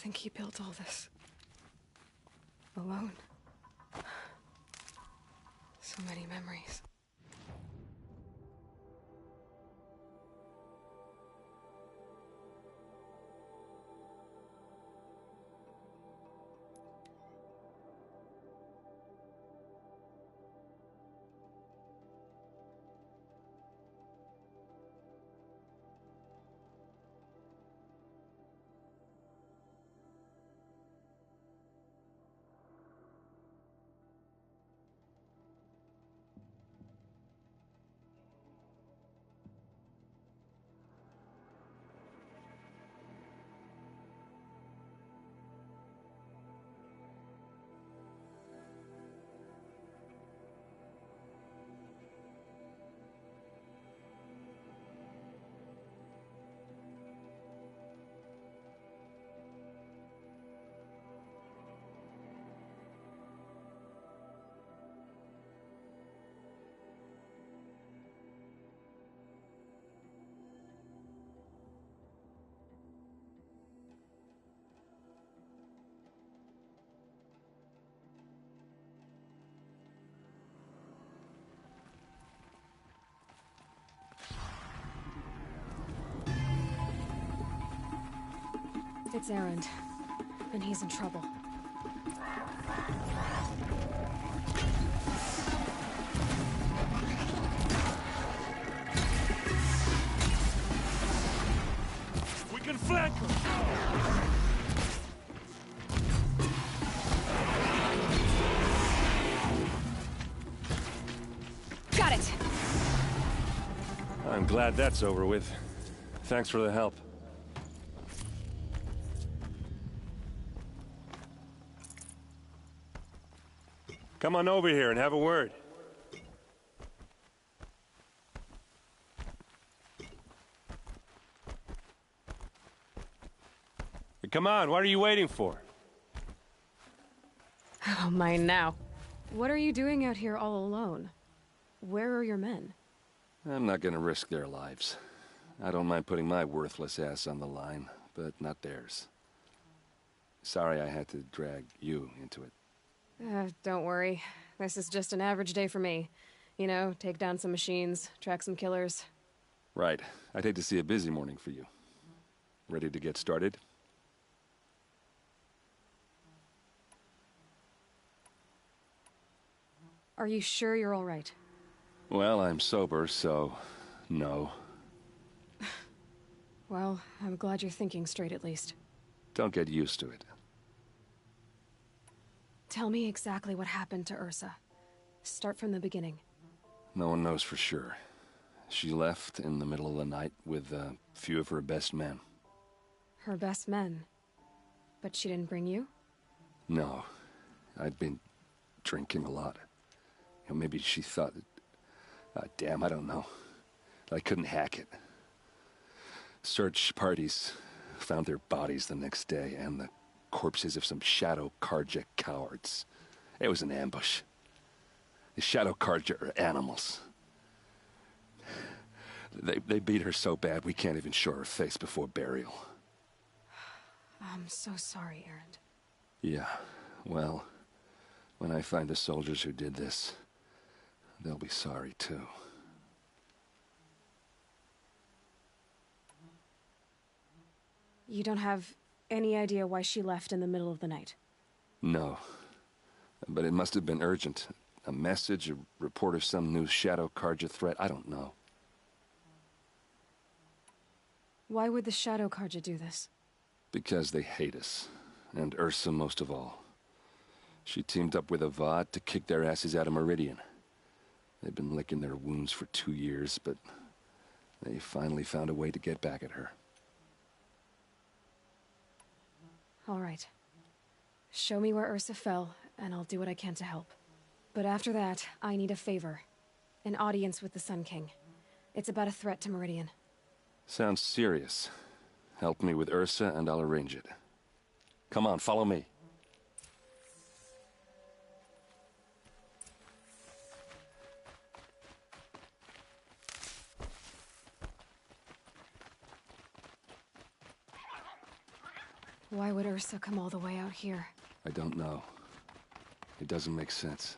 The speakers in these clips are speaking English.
think he built all this alone. So many memories. It's Erend, and he's in trouble. We can flank him! Got it! I'm glad that's over with. Thanks for the help. Come on over here and have a word. Come on, what are you waiting for? Oh, mine now. What are you doing out here all alone? Where are your men? I'm not gonna risk their lives. I don't mind putting my worthless ass on the line, but not theirs. Sorry I had to drag you into it. Don't worry. This is just an average day for me. You know, take down some machines, track some killers. Right. I'd hate to see a busy morning for you. Ready to get started? Are you sure you're all right? Well, I'm sober, so... no. Well, I'm glad you're thinking straight at least. Don't get used to it. Tell me exactly what happened to Ursa. Start from the beginning. No one knows for sure. She left in the middle of the night with a few of her best men. Her best men? But she didn't bring you? No. I'd been drinking a lot. You know, maybe she thought... damn, I don't know. I couldn't hack it. Search parties found their bodies the next day, and the corpses of some Shadow Carja cowards. It was an ambush. The Shadow Carja are animals. They beat her so bad we can't even show her face before burial. I'm so sorry, Erend. Yeah, well, when I find the soldiers who did this, they'll be sorry too. You don't have any idea why she left in the middle of the night? No. But it must have been urgent. A message, a report of some new Shadow Carja threat, I don't know. Why would the Shadow Carja do this? Because they hate us. And Ursa most of all. She teamed up with Avad to kick their asses out of Meridian. They've been licking their wounds for 2 years, but they finally found a way to get back at her. All right. Show me where Ursa fell, and I'll do what I can to help. But after that, I need a favor. An audience with the Sun King. It's about a threat to Meridian. Sounds serious. Help me with Ursa and I'll arrange it. Come on, follow me. Why would Ursa come all the way out here? I don't know. It doesn't make sense.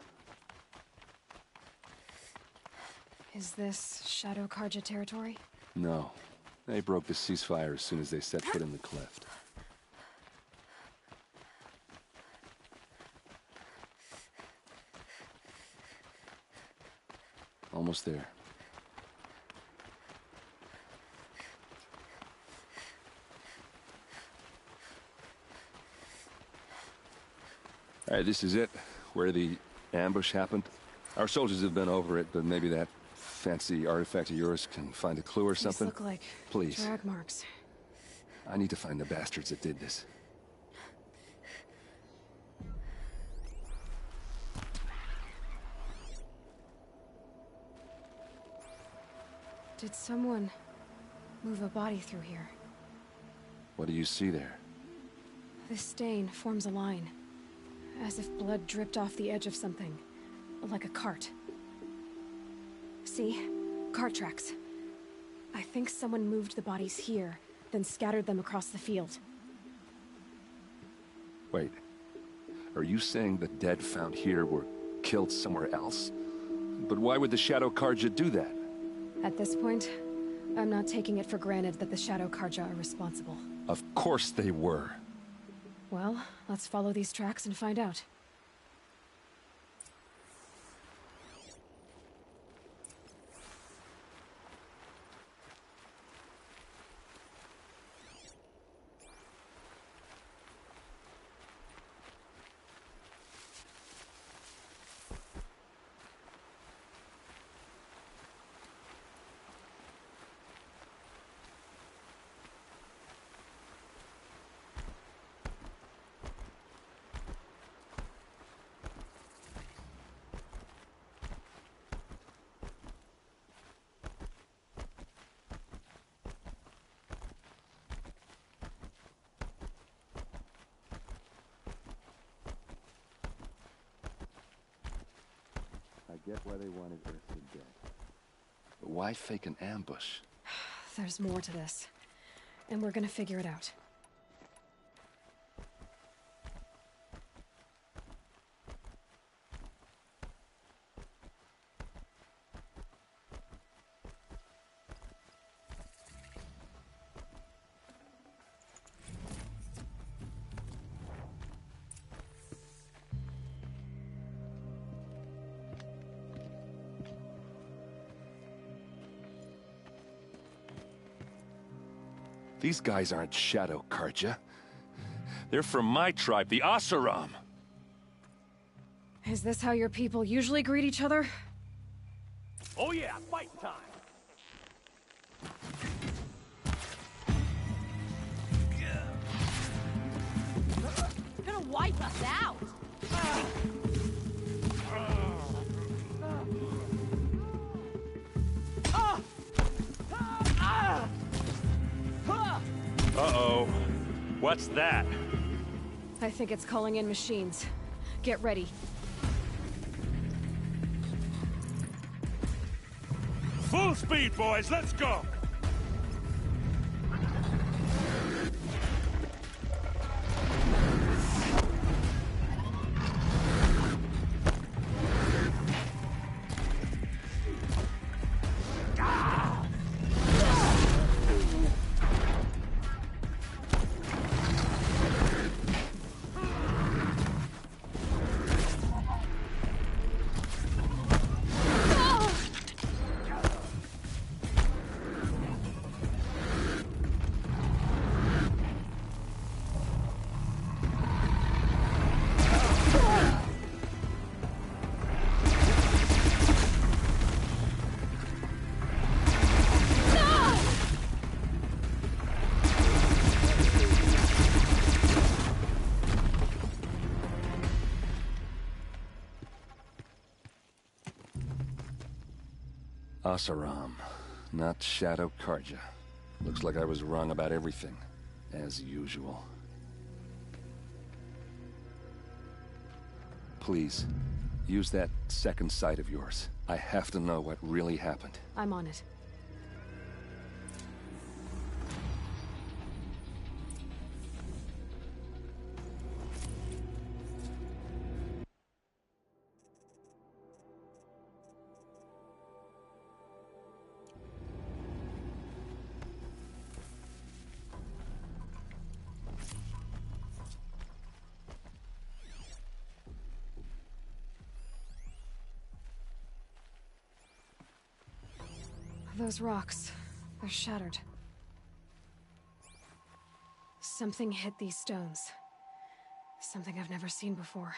Is this Shadow Karja territory? No. They broke the ceasefire as soon as they set foot in the cleft. Almost there. All right, this is it, where the ambush happened. Our soldiers have been over it, but maybe that fancy artifact of yours can find a clue or something. These look like Please. drag marks. I need to find the bastards that did this. Did someone move a body through here? What do you see there? This stain forms a line, as if blood dripped off the edge of something, like a cart. See? Cart tracks. I think someone moved the bodies here, then scattered them across the field. Wait. Are you saying the dead found here were killed somewhere else? But why would the Shadow Karja do that? At this point, I'm not taking it for granted that the Shadow Karja are responsible. Of course they were. Well, let's follow these tracks and find out. I get why they wanted Ursa dead. But why fake an ambush? There's more to this, and we're gonna figure it out. These guys aren't Shadow Karja. They're from my tribe, the Oseram. Is this how your people usually greet each other? Oh yeah, fight time! Gonna wipe us out! Uh-oh. What's that? I think it's calling in machines. Get ready. Full speed, boys, let's go! Oseram, not Shadow Karja. Looks like I was wrong about everything, as usual. Please, use that second sight of yours. I have to know what really happened. I'm on it. Those rocks, they're shattered. Something hit these stones. Something I've never seen before.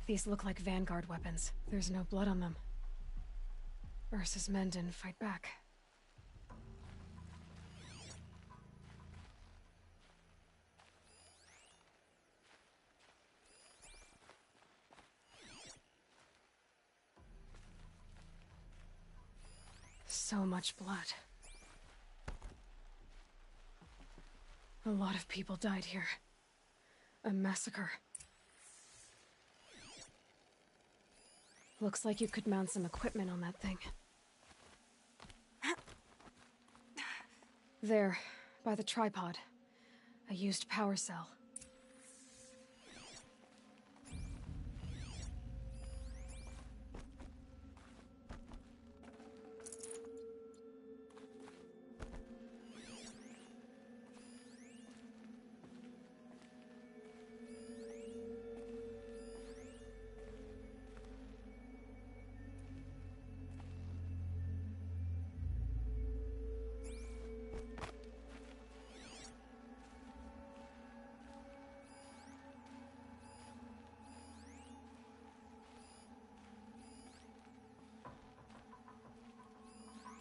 These look like Vanguard weapons. There's no blood on them. Ursa's men didn't fight back. So much blood. A lot of people died here. A massacre. Looks like you could mount some equipment on that thing. There, by the tripod. A used power cell.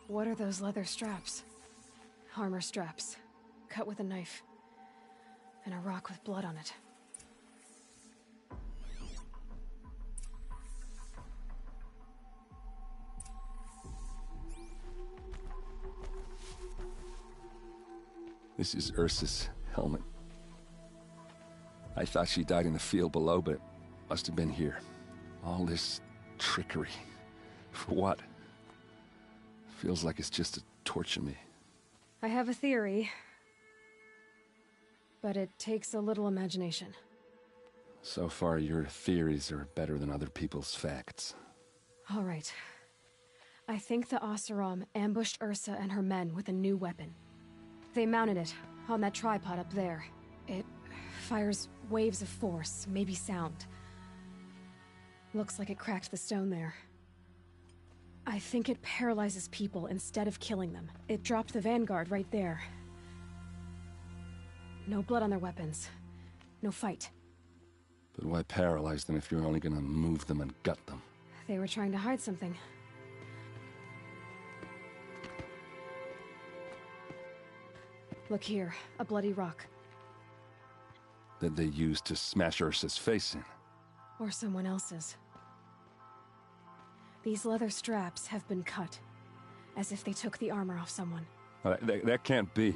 What are those leather straps? Armor straps, cut with a knife, and a rock with blood on it. This is Ursa's helmet. I thought she died in the field below, but it must have been here. All this trickery. For what? Feels like it's just to torture me. I have a theory, but it takes a little imagination. So far, your theories are better than other people's facts. All right. I think the Oseram ambushed Ursa and her men with a new weapon. They mounted it on that tripod up there. It fires waves of force, maybe sound. Looks like it cracked the stone there. I think it paralyzes people instead of killing them. It dropped the Vanguard right there. No blood on their weapons. No fight. But why paralyze them if you're only gonna move them and gut them? They were trying to hide something. Look here, a bloody rock. That they used to smash Ursa's face in. Or someone else's. These leather straps have been cut, as if they took the armor off someone. That can't be.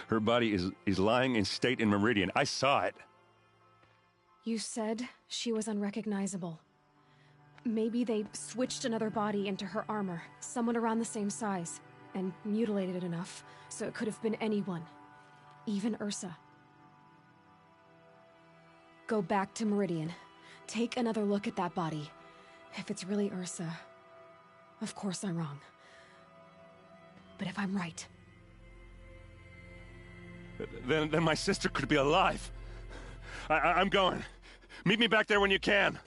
Her body is lying in state in Meridian. I saw it. You said she was unrecognizable. Maybe they switched another body into her armor, someone around the same size, and mutilated it enough so it could have been anyone, even Ursa. Go back to Meridian. Take another look at that body. If it's really Ursa, of course I'm wrong. But if I'm right... Then my sister could be alive. I'm going. Meet me back there when you can.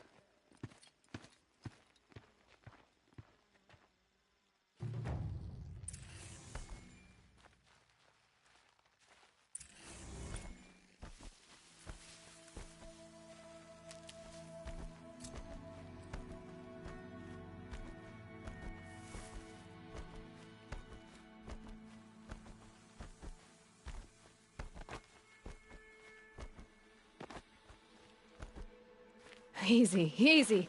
Easy, easy.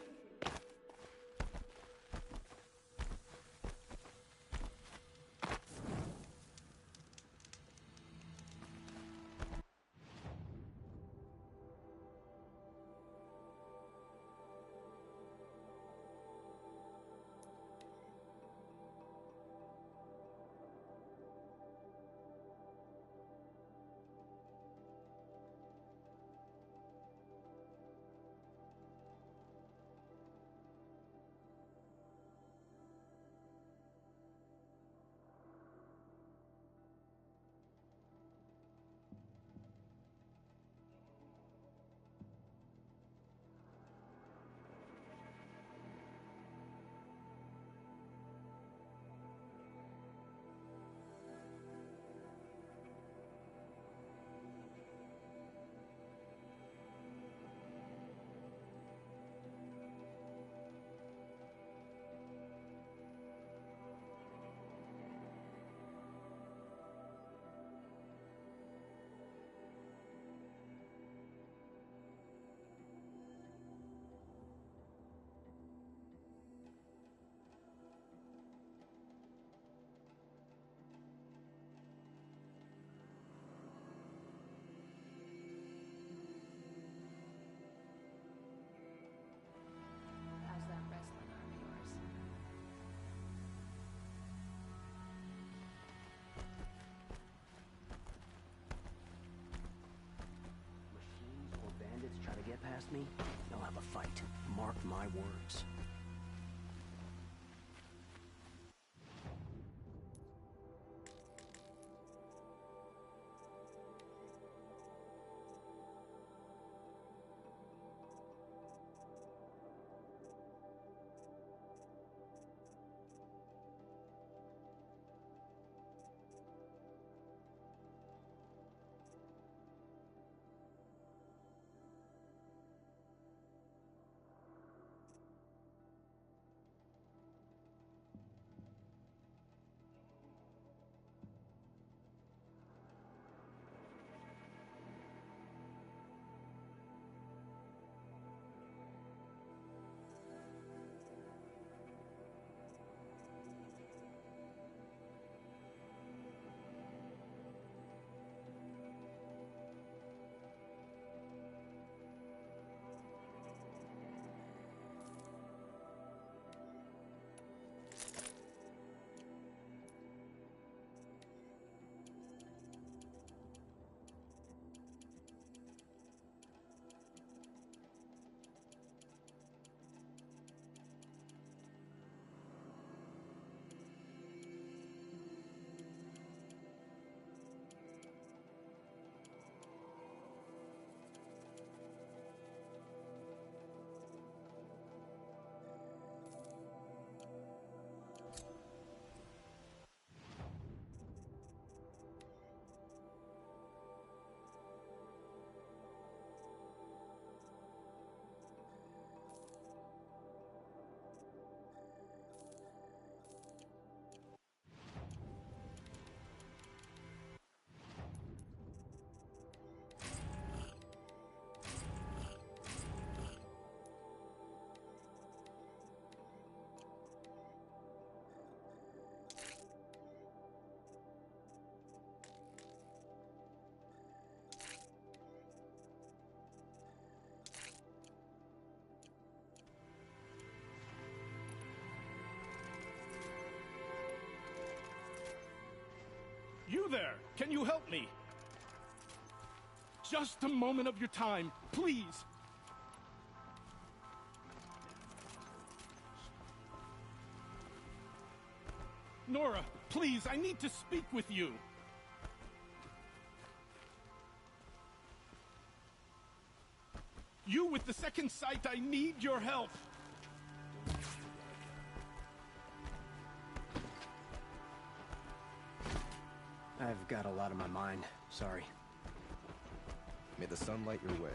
against me, they'll have a fight. Mark my words. You there! Can you help me? Just a moment of your time, please! Nora, please, I need to speak with you! You with the second sight, I need your help! I've got a lot on my mind. Sorry. May the sun light your way.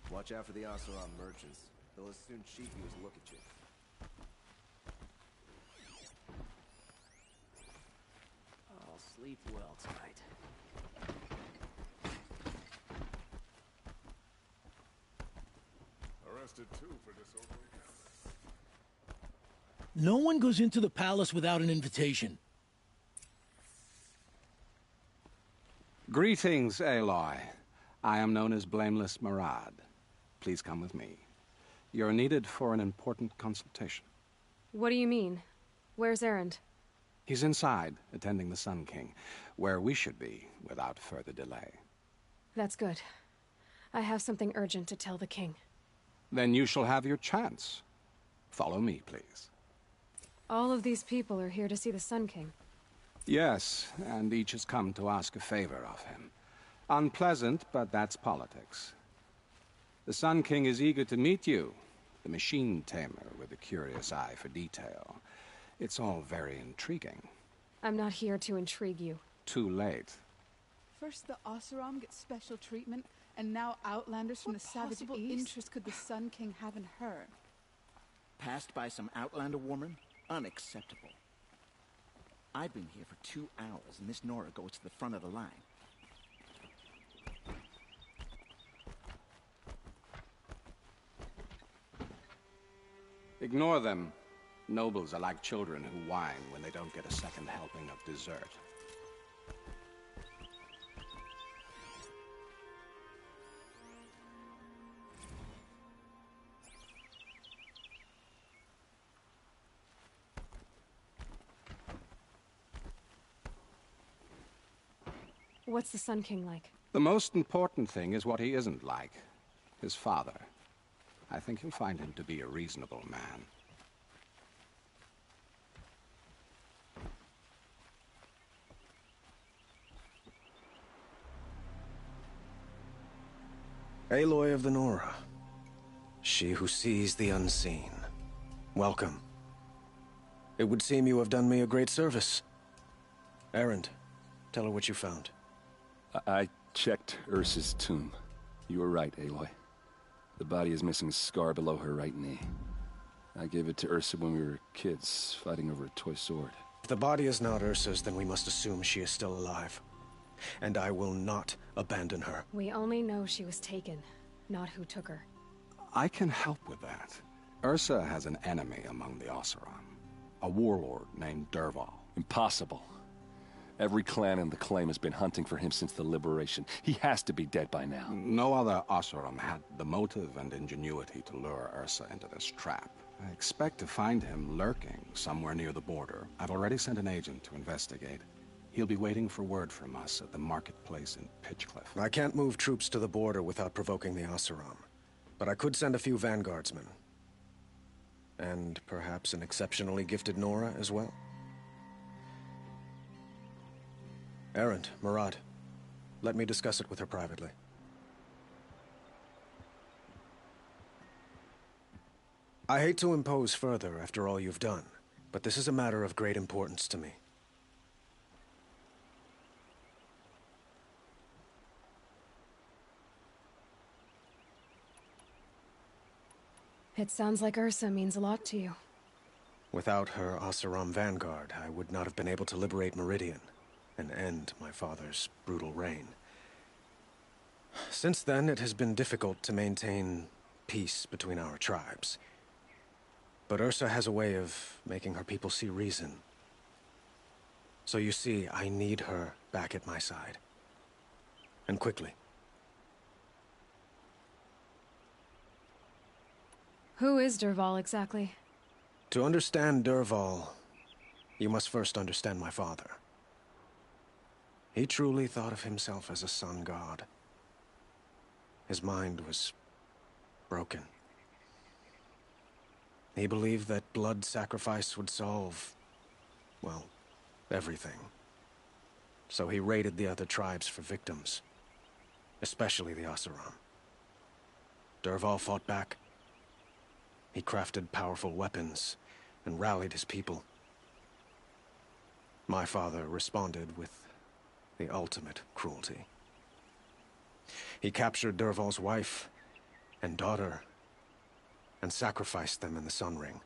Watch out for the Oseram merchants. They'll as soon cheat you as look at you. I'll sleep well tonight. Arrested too for disorderly conduct. No one goes into the palace without an invitation. Greetings, Aloy. I am known as Blameless Marad. Please come with me. You're needed for an important consultation. What do you mean? Where's Erend? He's inside, attending the Sun King, where we should be without further delay. That's good. I have something urgent to tell the king. Then you shall have your chance. Follow me, please. All of these people are here to see the Sun King. Yes, and each has come to ask a favor of him. Unpleasant, but that's politics. The Sun King is eager to meet you, the machine tamer with a curious eye for detail. It's all very intriguing. I'm not here to intrigue you. Too late. First the Oseram get special treatment, and now Outlanders from the Savage East? What possible interest could the Sun King have in her? Passed by some Outlander woman? Unacceptable. I've been here for 2 hours, and Miss Nora goes to the front of the line. Ignore them. Nobles are like children who whine when they don't get a second helping of dessert. What's the Sun King like? The most important thing is what he isn't like. His father. I think you'll find him to be a reasonable man. Aloy of the Nora. She who sees the unseen. Welcome. It would seem you have done me a great service. Erend, tell her what you found. I checked Ursa's tomb. You were right, Aloy. The body is missing a scar below her right knee. I gave it to Ursa when we were kids, fighting over a toy sword. If the body is not Ursa's, then we must assume she is still alive. And I will not abandon her. We only know she was taken, not who took her. I can help with that. Ursa has an enemy among the Oseram. A warlord named Dervahl. Impossible. Every clan in the Claim has been hunting for him since the Liberation. He has to be dead by now. No other Oseram had the motive and ingenuity to lure Ursa into this trap. I expect to find him lurking somewhere near the border. I've already sent an agent to investigate. He'll be waiting for word from us at the marketplace in Pitchcliff. I can't move troops to the border without provoking the Oseram. But I could send a few vanguardsmen. And perhaps an exceptionally gifted Nora as well. Erend, Murad, let me discuss it with her privately. I hate to impose further after all you've done, but this is a matter of great importance to me. It sounds like Ursa means a lot to you. Without her Oseram vanguard, I would not have been able to liberate Meridian and end my father's brutal reign. Since then, it has been difficult to maintain peace between our tribes. But Ursa has a way of making her people see reason. So you see, I need her back at my side. And quickly. Who is Dervahl exactly? To understand Dervahl, you must first understand my father. He truly thought of himself as a sun god. His mind was broken. He believed that blood sacrifice would solve, well, everything. So he raided the other tribes for victims, especially the Oseram. Dervahl fought back. He crafted powerful weapons and rallied his people. My father responded with the ultimate cruelty. He captured Dervahl's wife and daughter and sacrificed them in the Sun Ring.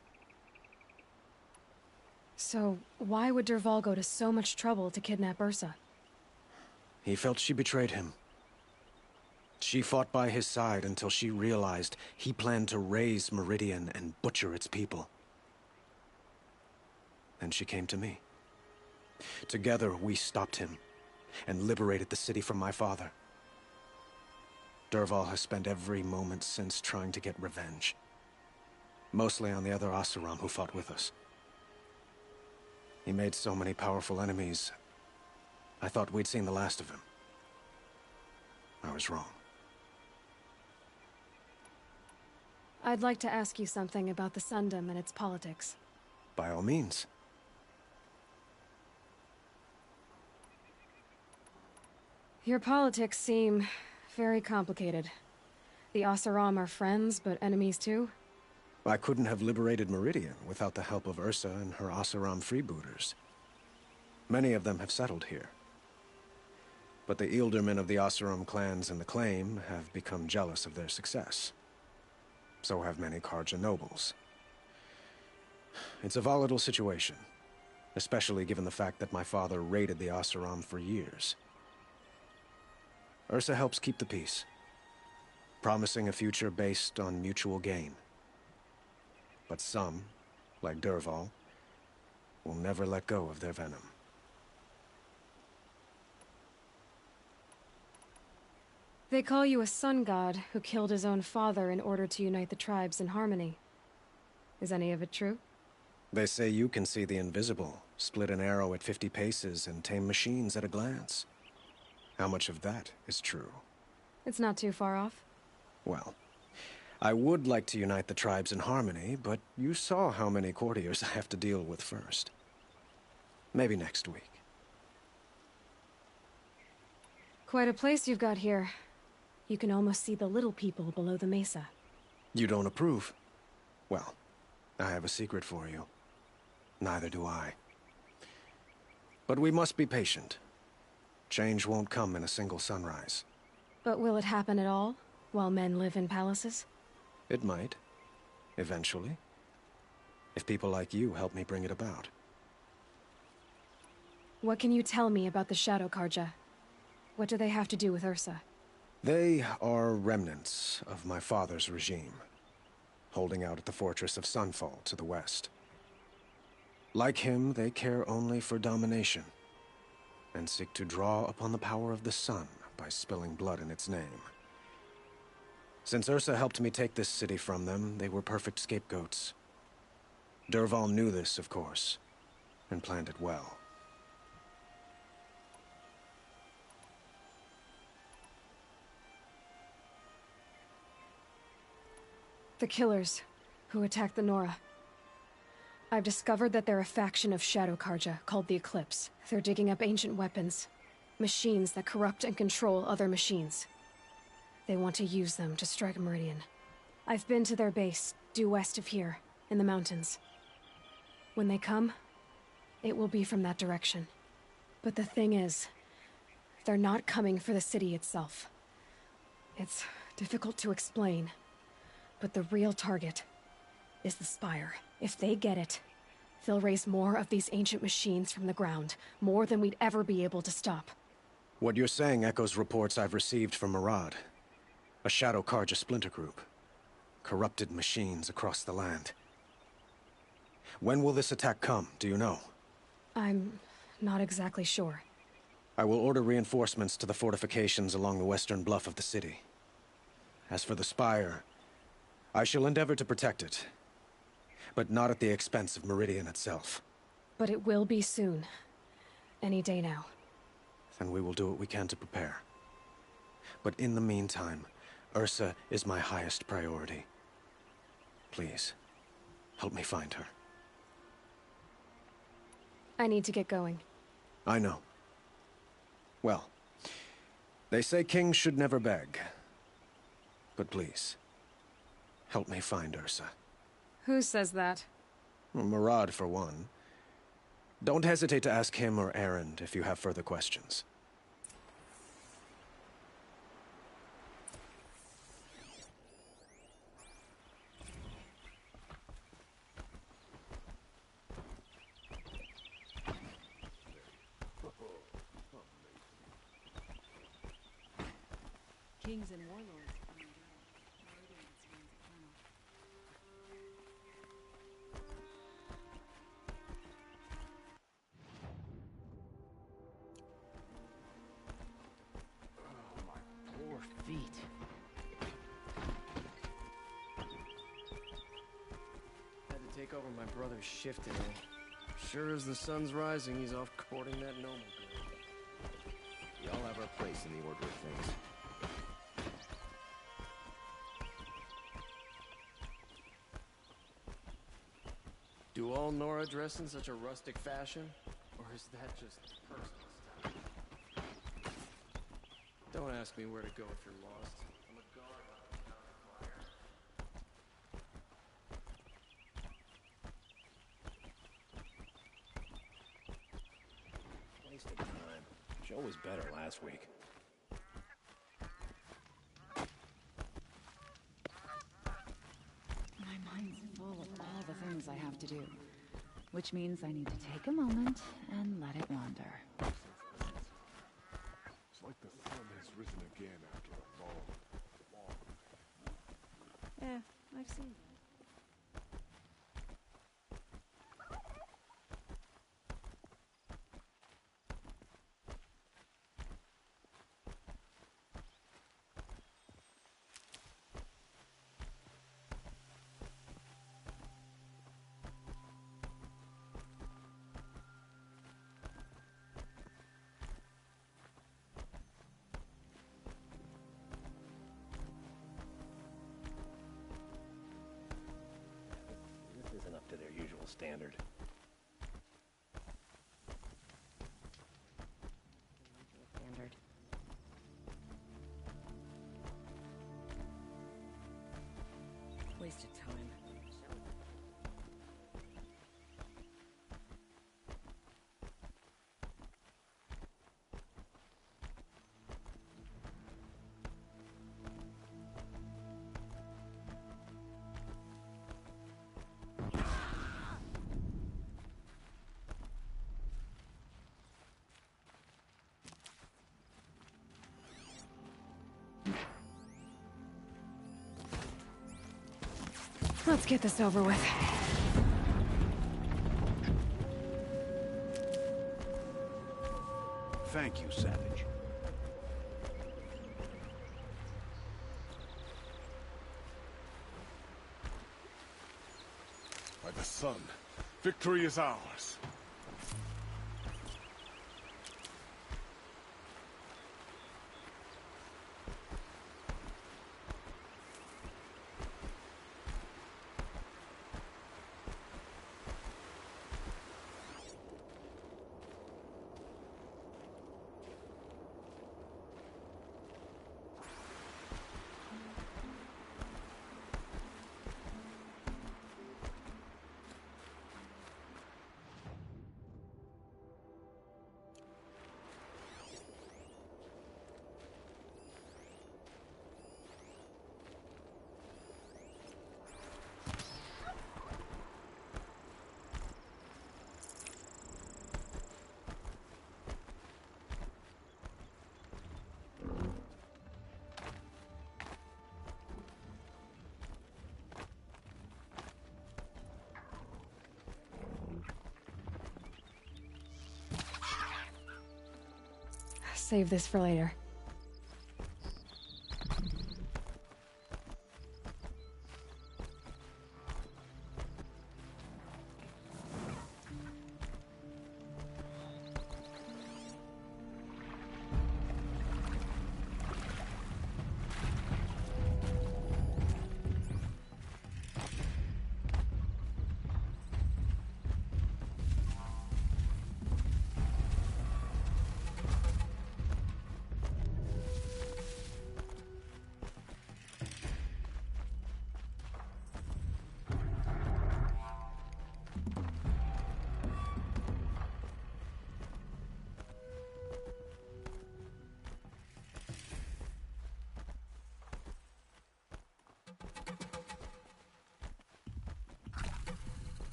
So, why would Dervahl go to so much trouble to kidnap Ursa? He felt she betrayed him. She fought by his side until she realized he planned to raise Meridian and butcher its people. Then she came to me. Together, we stopped him and liberated the city from my father. Dervahl has spent every moment since trying to get revenge. Mostly on the other Oseram who fought with us. He made so many powerful enemies, I thought we'd seen the last of him. I was wrong. I'd like to ask you something about the Sundom and its politics. By all means. Your politics seem very complicated. The Oseram are friends, but enemies too? I couldn't have liberated Meridian without the help of Ursa and her Oseram freebooters. Many of them have settled here. But the Ealdormen of the Oseram clans in the Claim have become jealous of their success. So have many Carja nobles. It's a volatile situation, especially given the fact that my father raided the Oseram for years. Ursa helps keep the peace, promising a future based on mutual gain. But some, like Dervahl, will never let go of their venom. They call you a sun god who killed his own father in order to unite the tribes in harmony. Is any of it true? They say you can see the invisible, split an arrow at 50 paces, and tame machines at a glance. How much of that is true? It's not too far off. Well, I would like to unite the tribes in harmony, but you saw how many courtiers I have to deal with first. Maybe next week. Quite a place you've got here. You can almost see the little people below the mesa. You don't approve? Well, I have a secret for you. Neither do I. But we must be patient. Change won't come in a single sunrise. But will it happen at all, while men live in palaces? It might. Eventually. If people like you help me bring it about. What can you tell me about the Shadow Carja? What do they have to do with Ursa? They are remnants of my father's regime, holding out at the fortress of Sunfall to the west. Like him, they care only for domination, and seek to draw upon the power of the sun by spilling blood in its name. Since Ursa helped me take this city from them, they were perfect scapegoats. Dervahl knew this, of course, and planned it well. The killers who attacked the Nora. I've discovered that they're a faction of Shadow Carja called the Eclipse. They're digging up ancient weapons, machines that corrupt and control other machines. They want to use them to strike Meridian. I've been to their base, due west of here, in the mountains. When they come, it will be from that direction. But the thing is, they're not coming for the city itself. It's difficult to explain, but the real target is the Spire. If they get it, they'll raise more of these ancient machines from the ground, more than we'd ever be able to stop. What you're saying echoes reports I've received from Murad, a Shadow Carja splinter group. Corrupted machines across the land. When will this attack come, do you know? I'm not exactly sure. I will order reinforcements to the fortifications along the western bluff of the city. As for the Spire, I shall endeavor to protect it, but not at the expense of Meridian itself. But it will be soon. Any day now. Then we will do what we can to prepare. But in the meantime, Ursa is my highest priority. Please, help me find her. I need to get going. I know. Well, they say kings should never beg. But please, help me find Ursa. Who says that? Murad, for one. Don't hesitate to ask him or Erend if you have further questions. Kings and warlords. Poor feet. Had to take over my brother's shift today. Sure as the sun's rising, he's off courting that noble girl. We all have our place in the order of things. Do all Nora dress in such a rustic fashion? Or is that just personal stuff? Don't ask me where to go if you're lost. I'm a guard on the fire. Wasting time. Joe was better last week. My mind's full of all the things I have to do, which means I need to take a moment and let it wander. It's like the sun has risen again after a long, long night. Yeah, I've seen that. standard. Standard. Wasted time. Let's get this over with. Thank you, Savage. By the sun, victory is ours. Save this for later.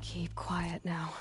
Keep quiet now.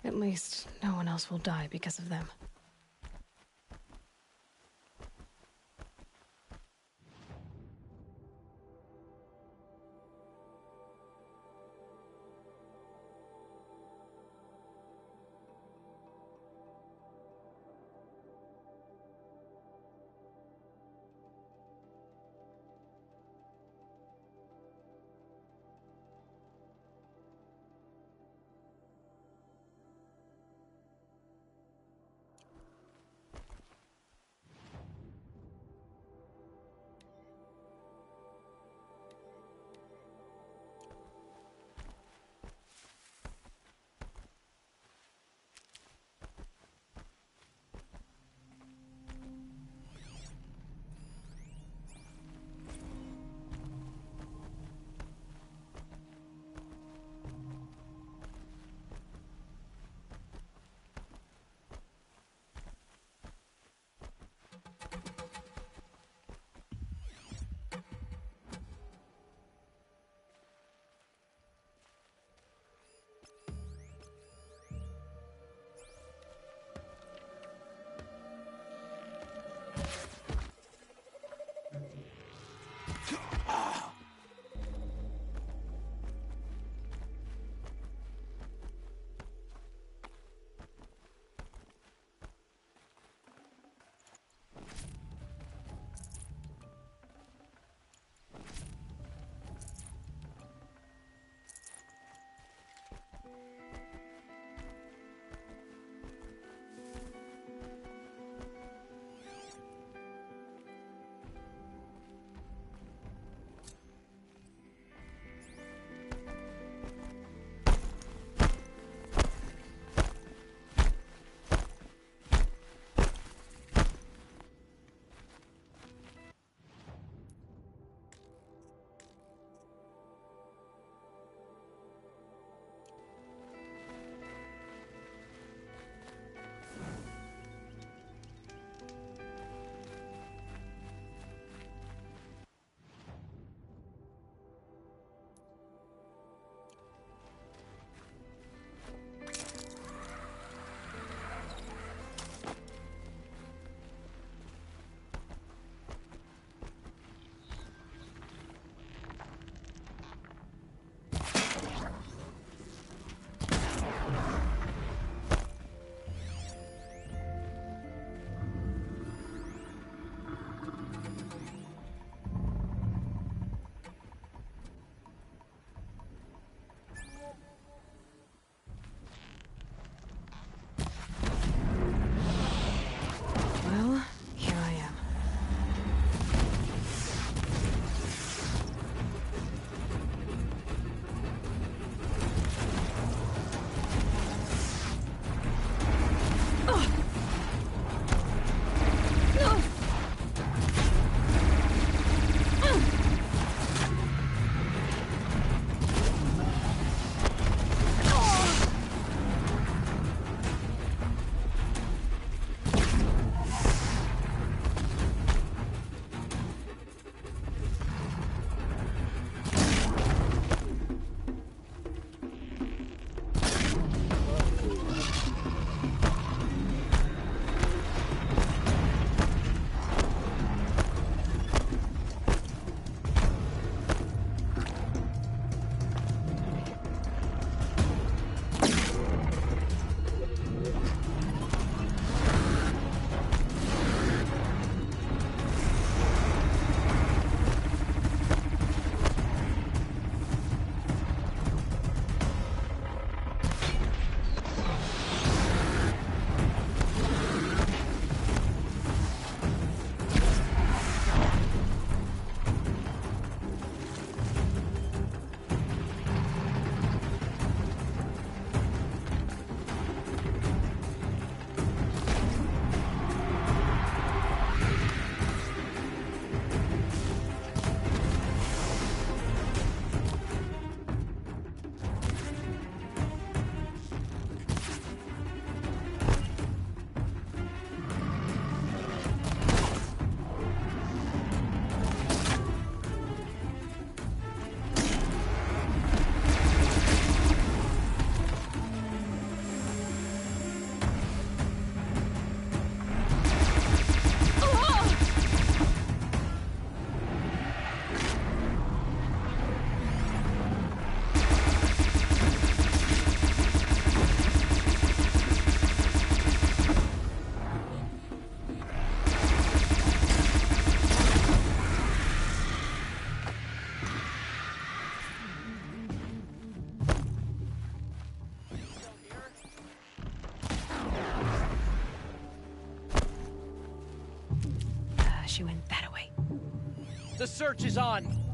At least, no one else will die because of them. The search is on!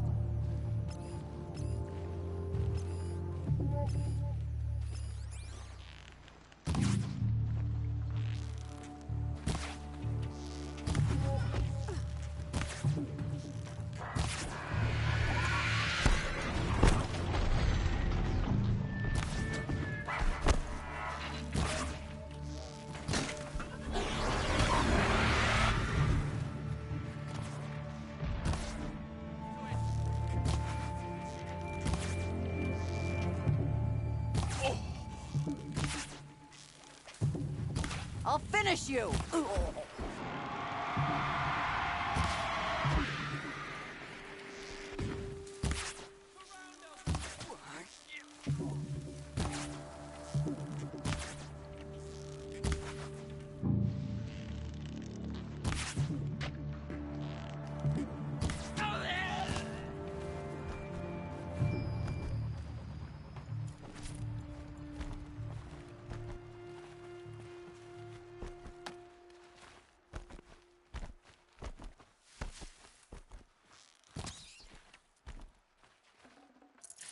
I'll finish you!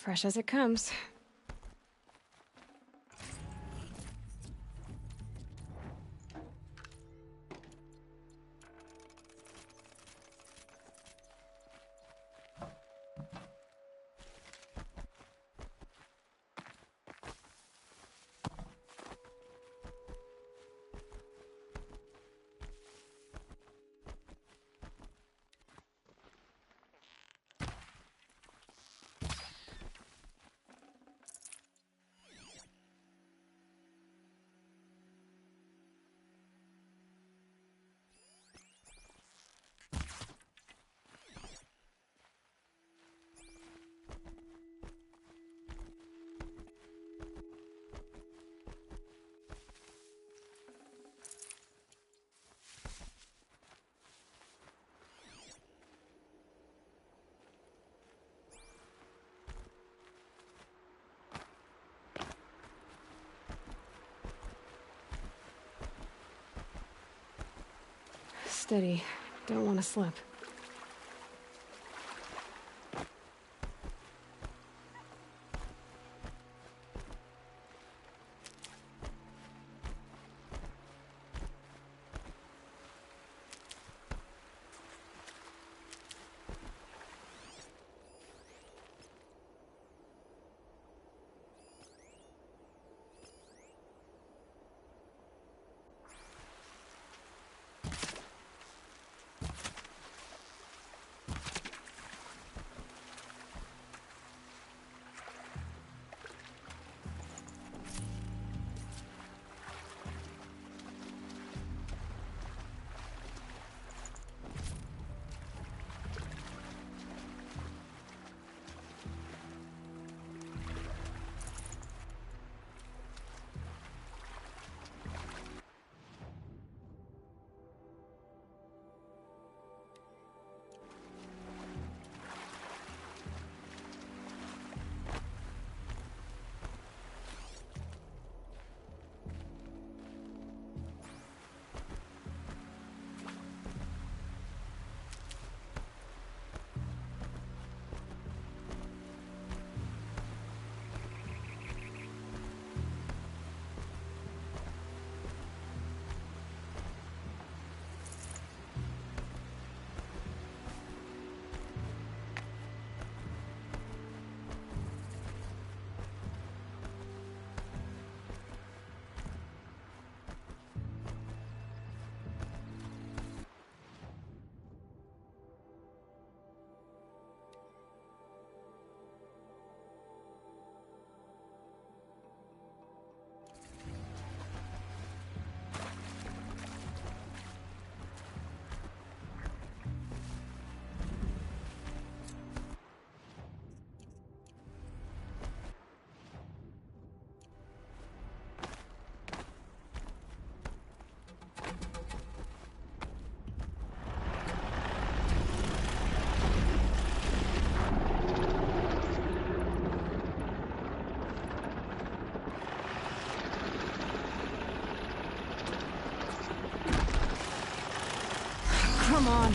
Fresh as it comes. Steady. Don't want to slip. Come on.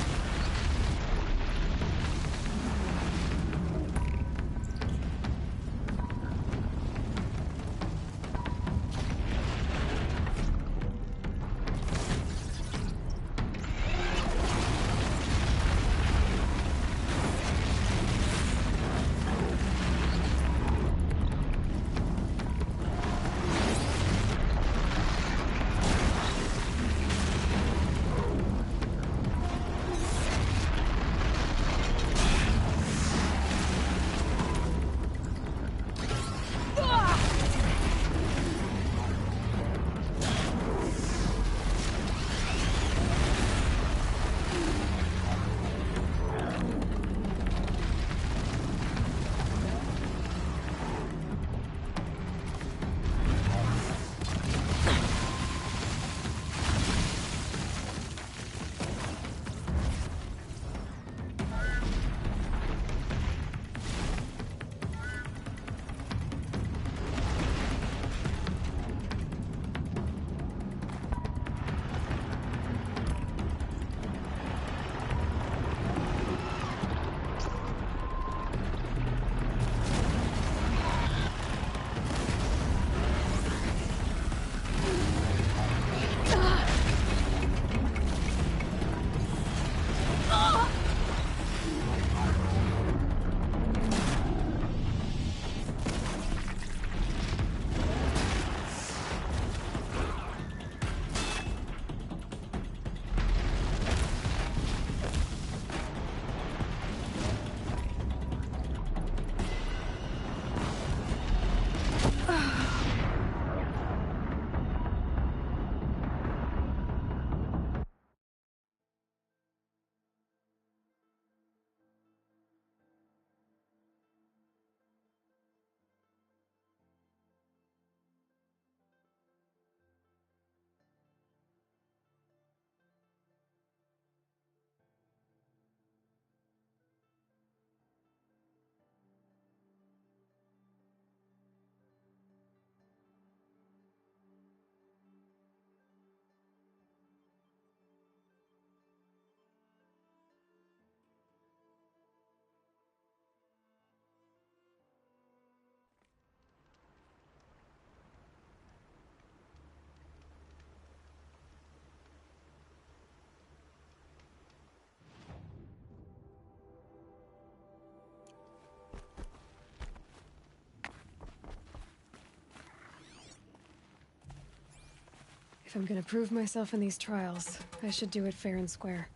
If I'm gonna prove myself in these trials, I should do it fair and square.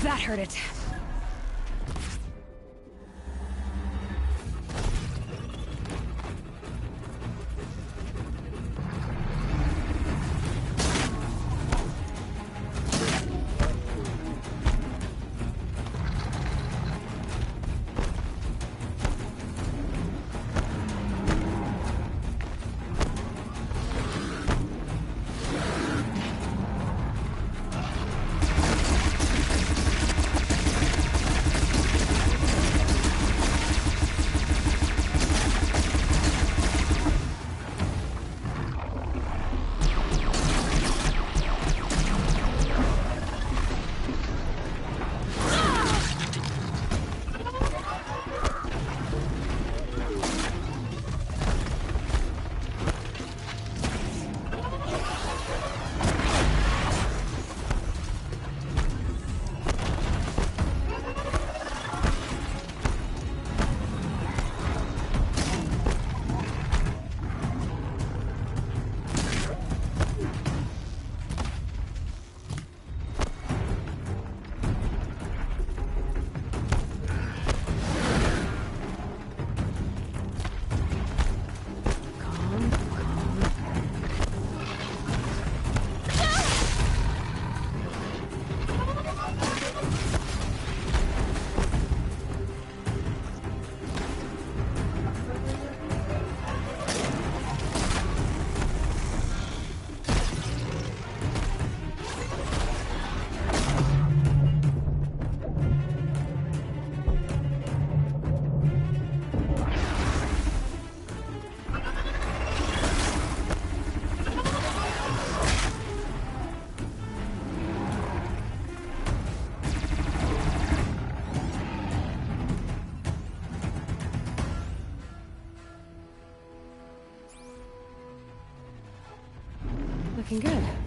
That hurt it. Looking good.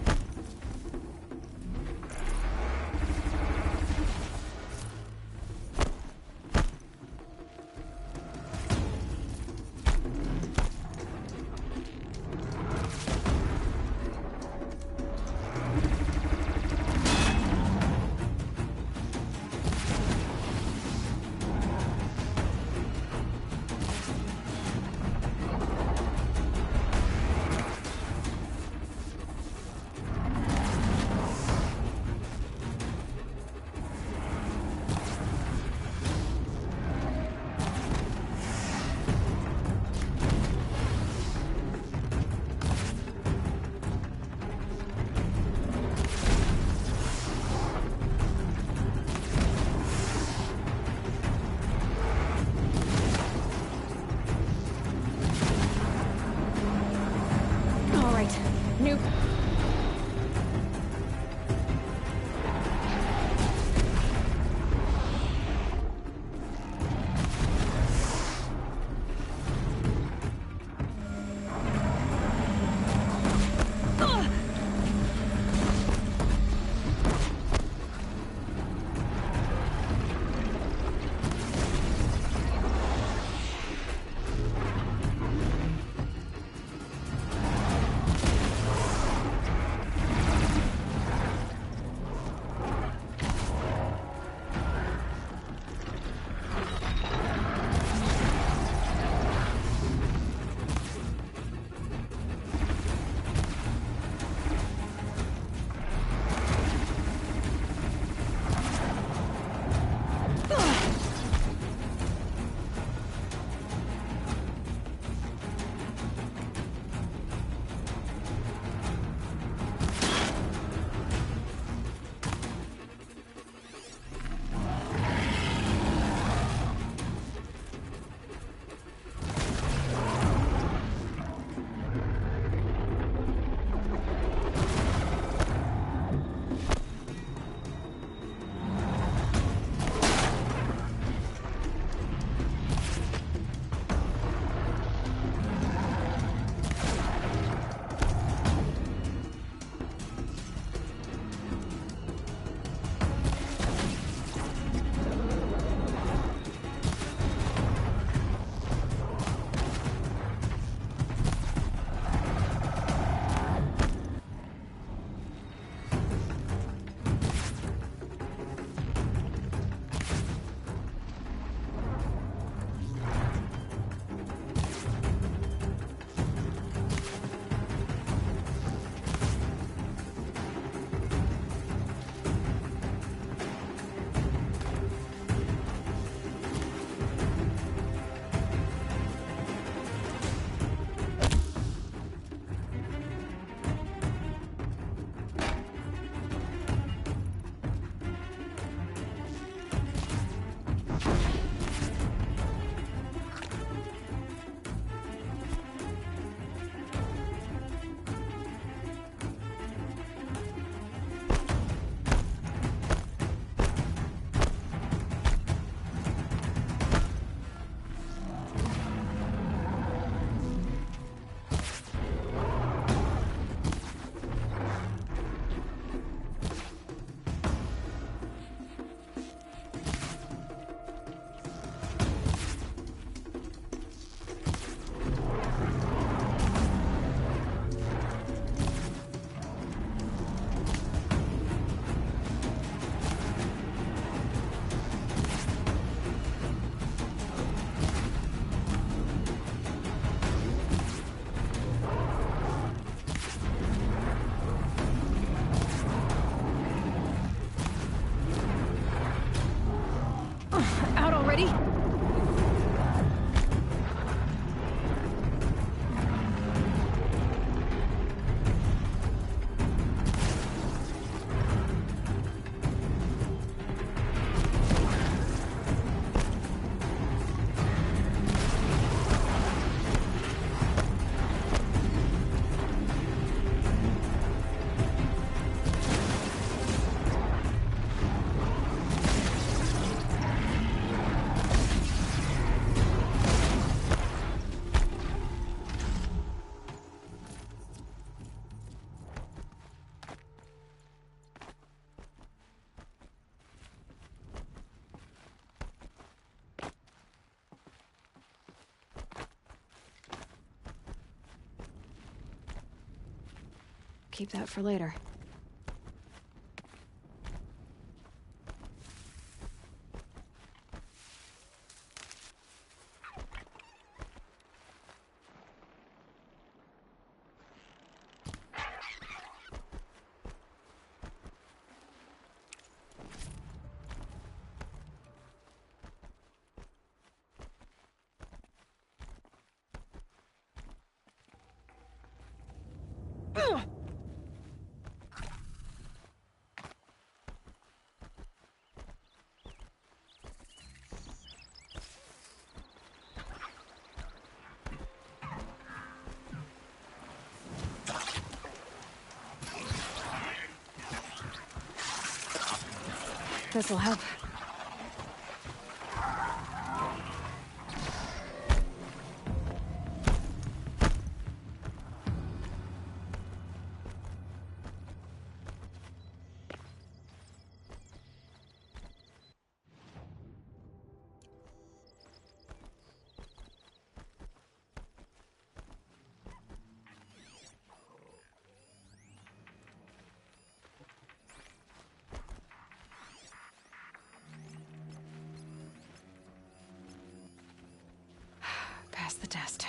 keep that for later. This'll help. Pass the test.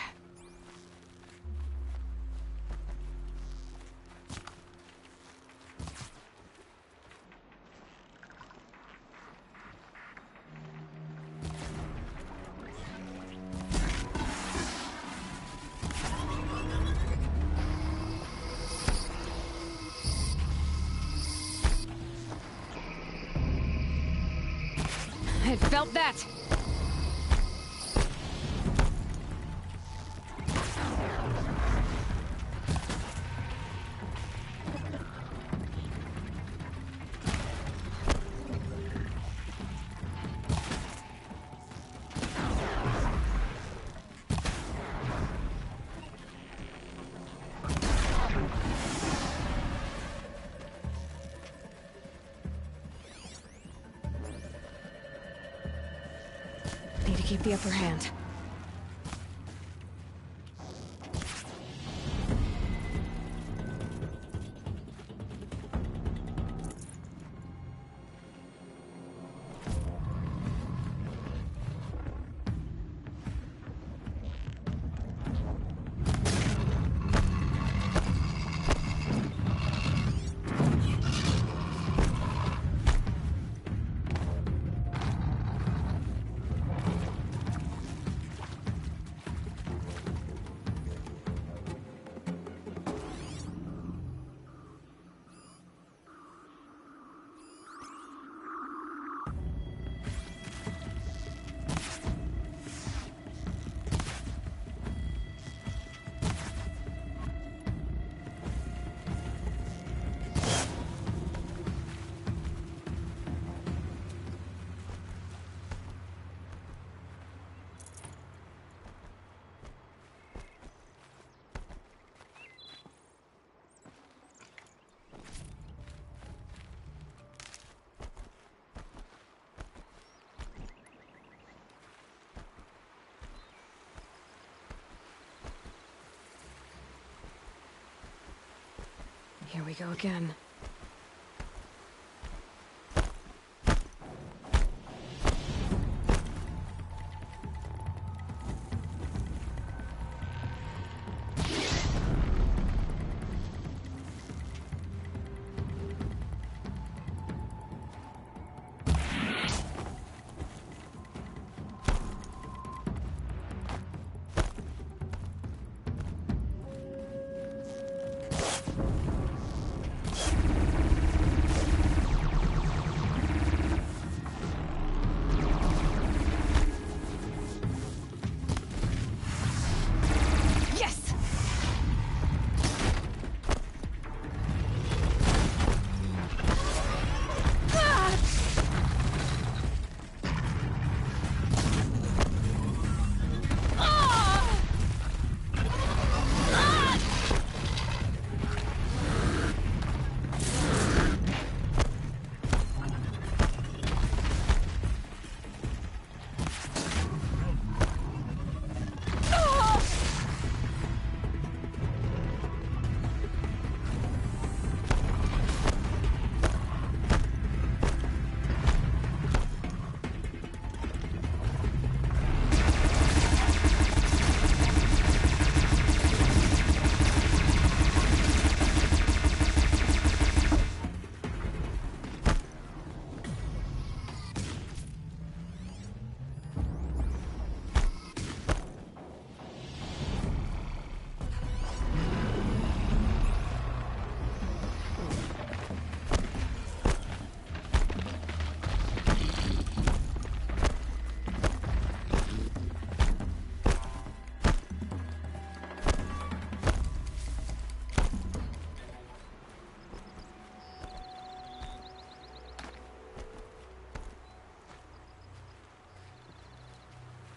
I felt that! Need to keep the upper hand. Here we go again.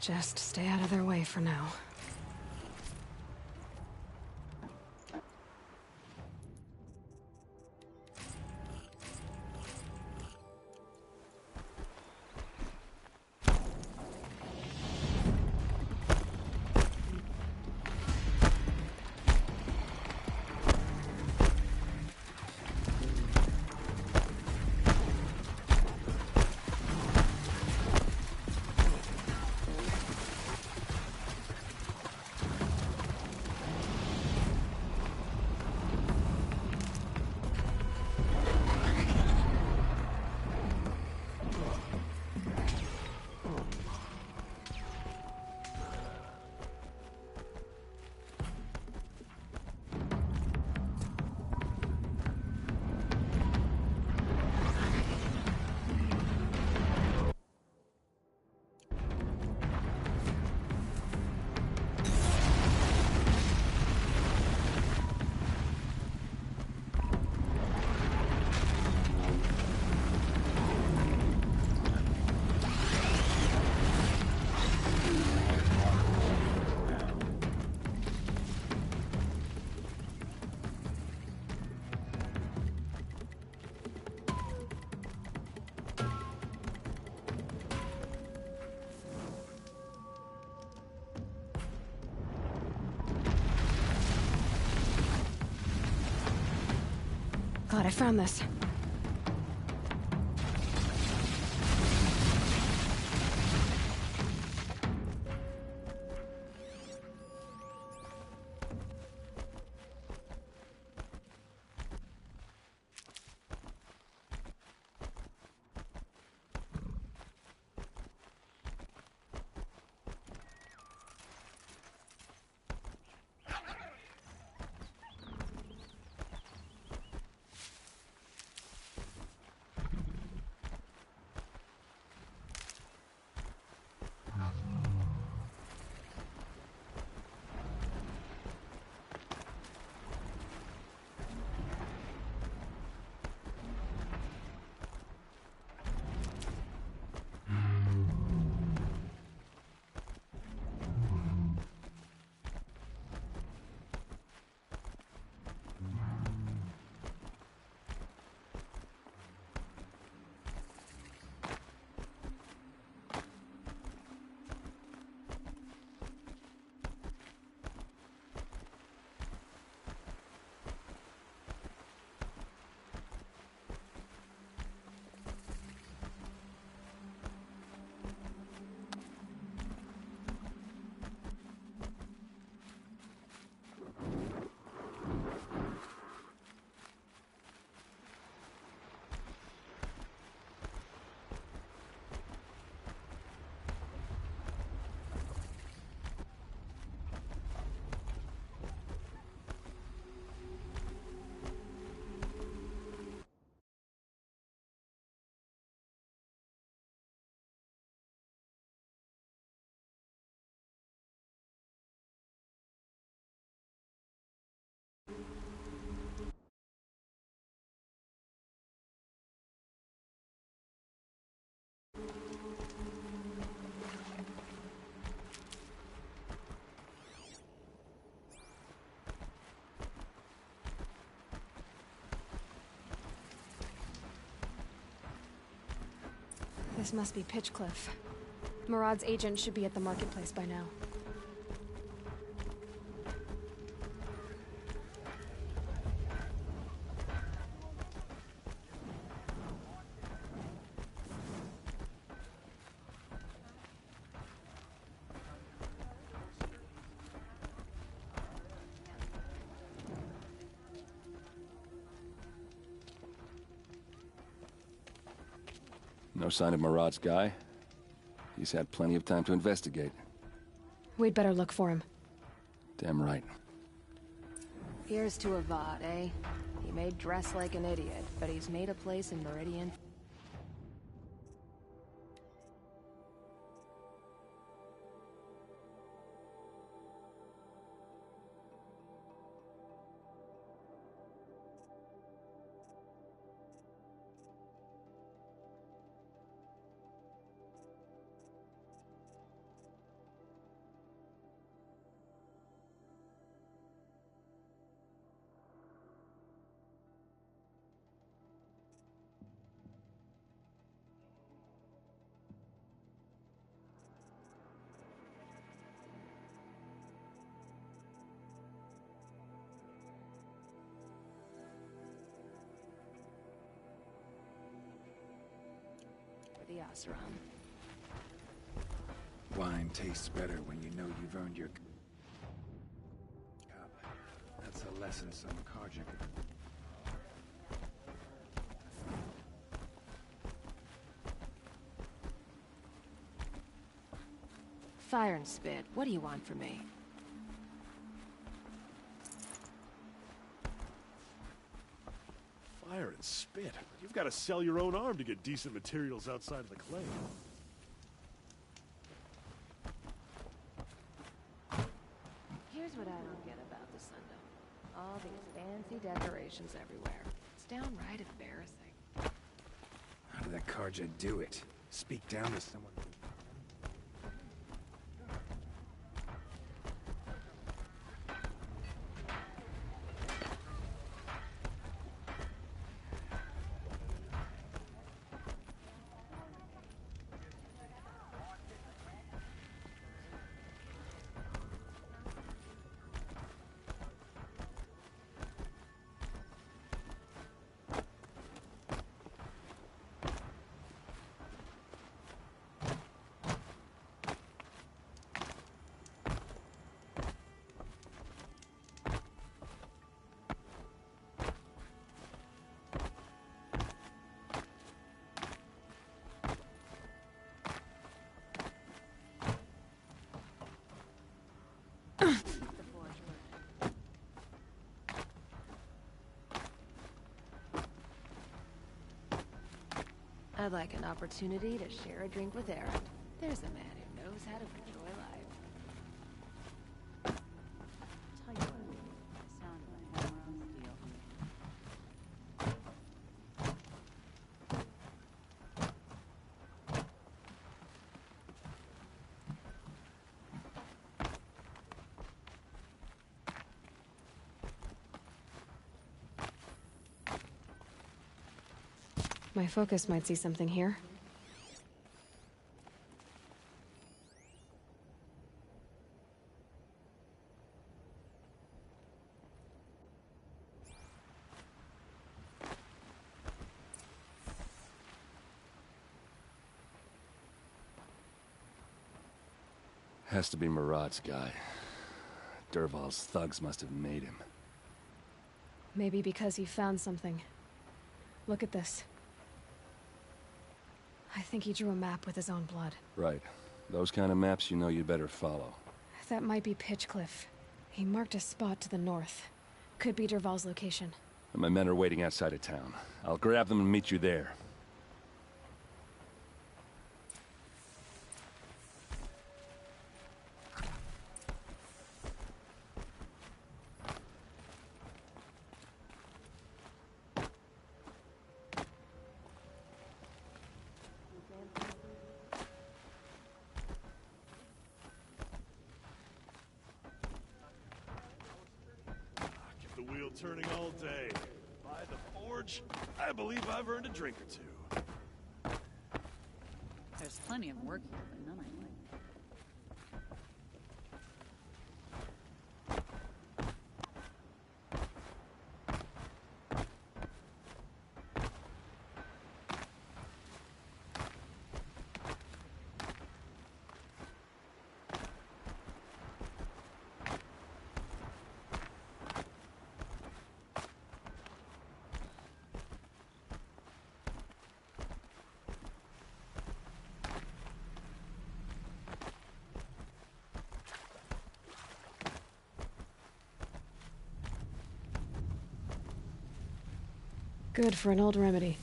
Just stay out of their way for now. Glad I found this. This must be Pitchcliff. Murad's agent should be at the marketplace by now. No sign of Murad's guy? He's had plenty of time to investigate. We'd better look for him. Damn right. Here's to Avad, eh? He may dress like an idiot, but he's made a place in Meridian. Oseram. Wine tastes better when you know you've earned your cup. That's a lesson some Carja could... Fire and spit, what do you want from me? Fire and spit. You've got to sell your own arm to get decent materials outside of the claim. Here's what I don't get about the Sundom. All these fancy decorations everywhere. It's downright embarrassing. How did that Carja do it? Speak down to someone... I'd like an opportunity to share a drink with Erend. There's a man who knows how to enjoy life. Tell you what, I sound like one of steel. My focus might see something here. Has to be Marat's guy. Dervahl's thugs must have made him. Maybe because he found something. Look at this. I think he drew a map with his own blood. Right. Those kind of maps you know you'd better follow. That might be Pitchcliff. He marked a spot to the north. Could be Dervahl's location. And my men are waiting outside of town. I'll grab them and meet you there. Turning all day. By the forge, I believe I've earned a drink or two. There's plenty of work here, but none I like. Good for an old remedy.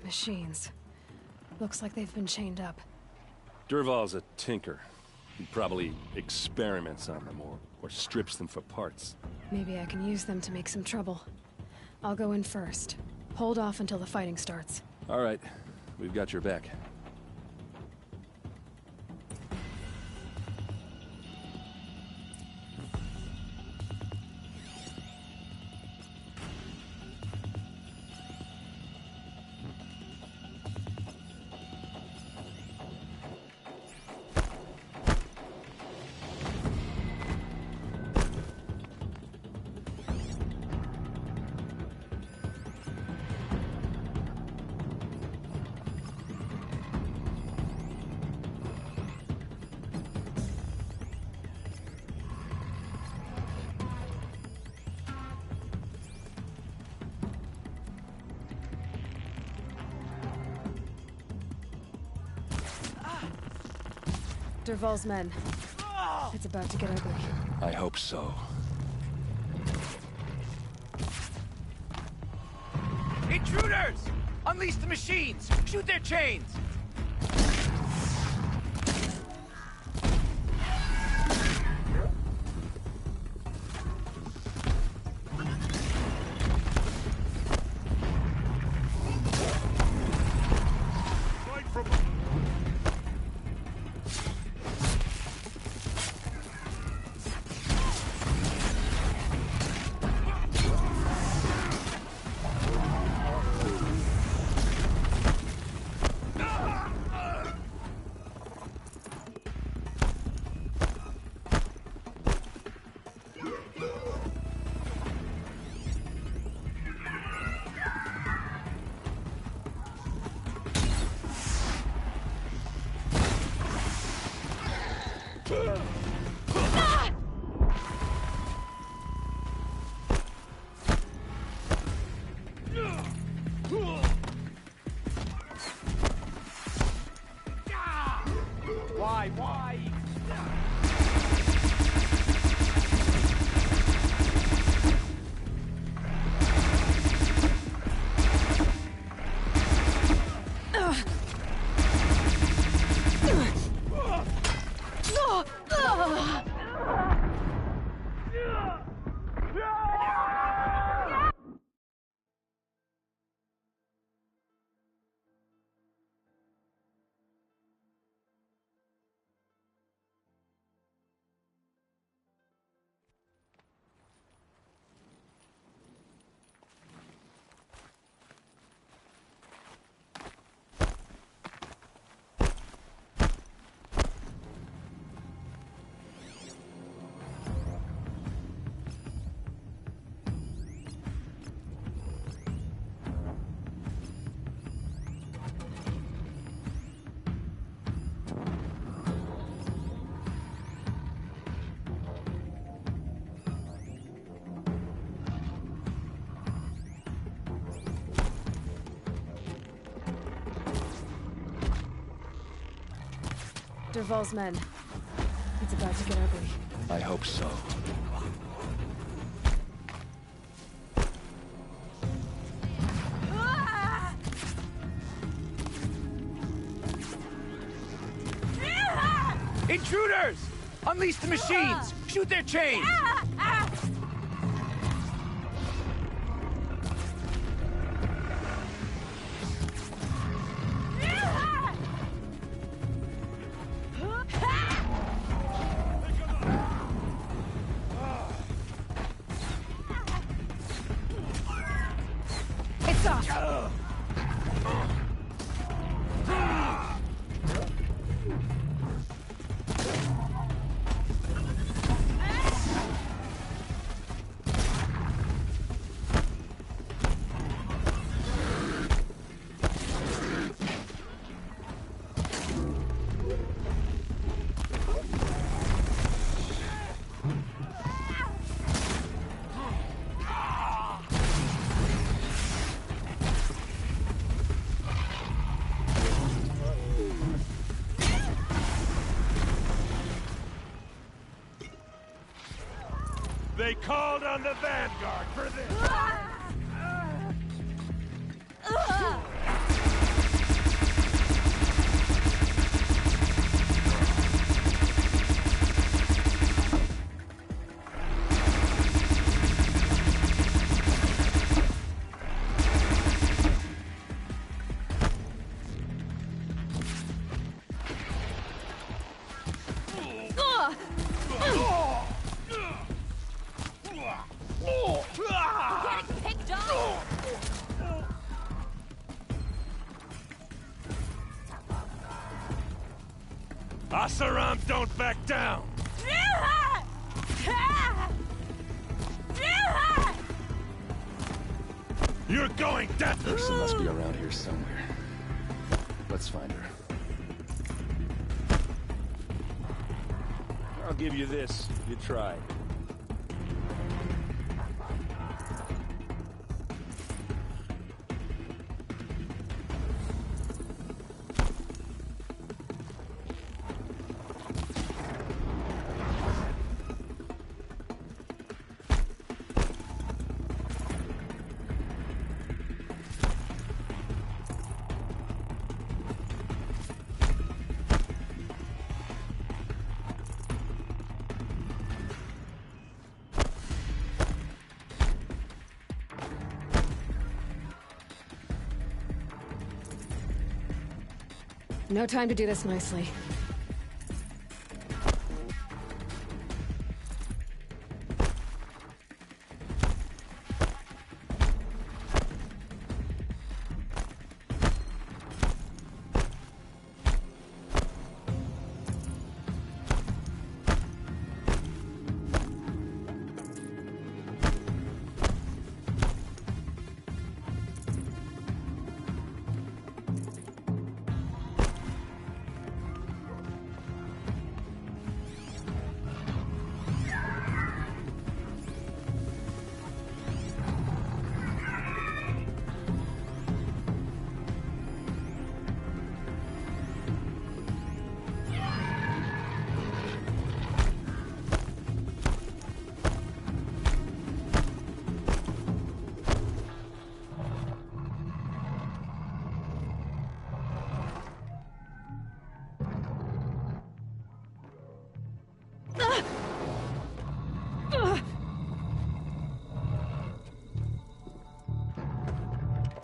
Machines. Looks like they've been chained up. Dervahl's a tinker. He probably experiments on them or strips them for parts. Maybe I can use them to make some trouble. I'll go in first. Hold off until the fighting starts. All right. We've got your back. Dervahl's men. It's about to get ugly. I hope so. Intruders! Unleash the machines! Shoot their chains! Why? Dervahl's men. It's about to get ugly. I hope so. Intruders! Unleash the machines! Shoot their chains! It's off! They called on the Vanguard for this! Asaram, don't back down! You're going dead! Ursa must be around here somewhere. Let's find her. I'll give you this. You tried. No time to do this nicely.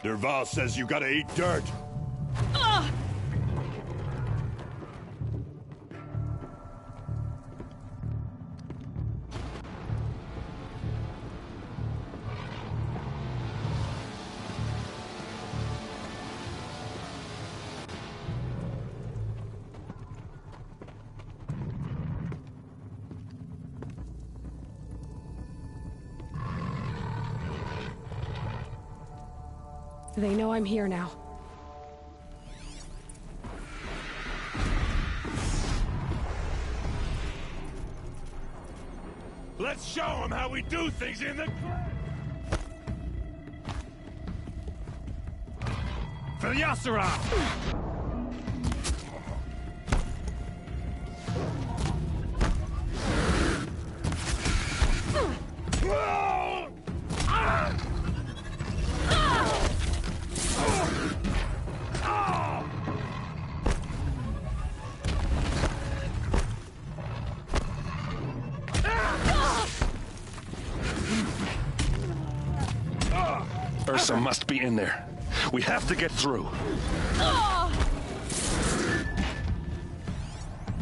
Dervahl says you gotta eat dirt. They know I'm here now. Let's show them how we do things in the clan. For the Asaram! Ursa must be in there. We have to get through.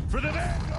For the Vanguard!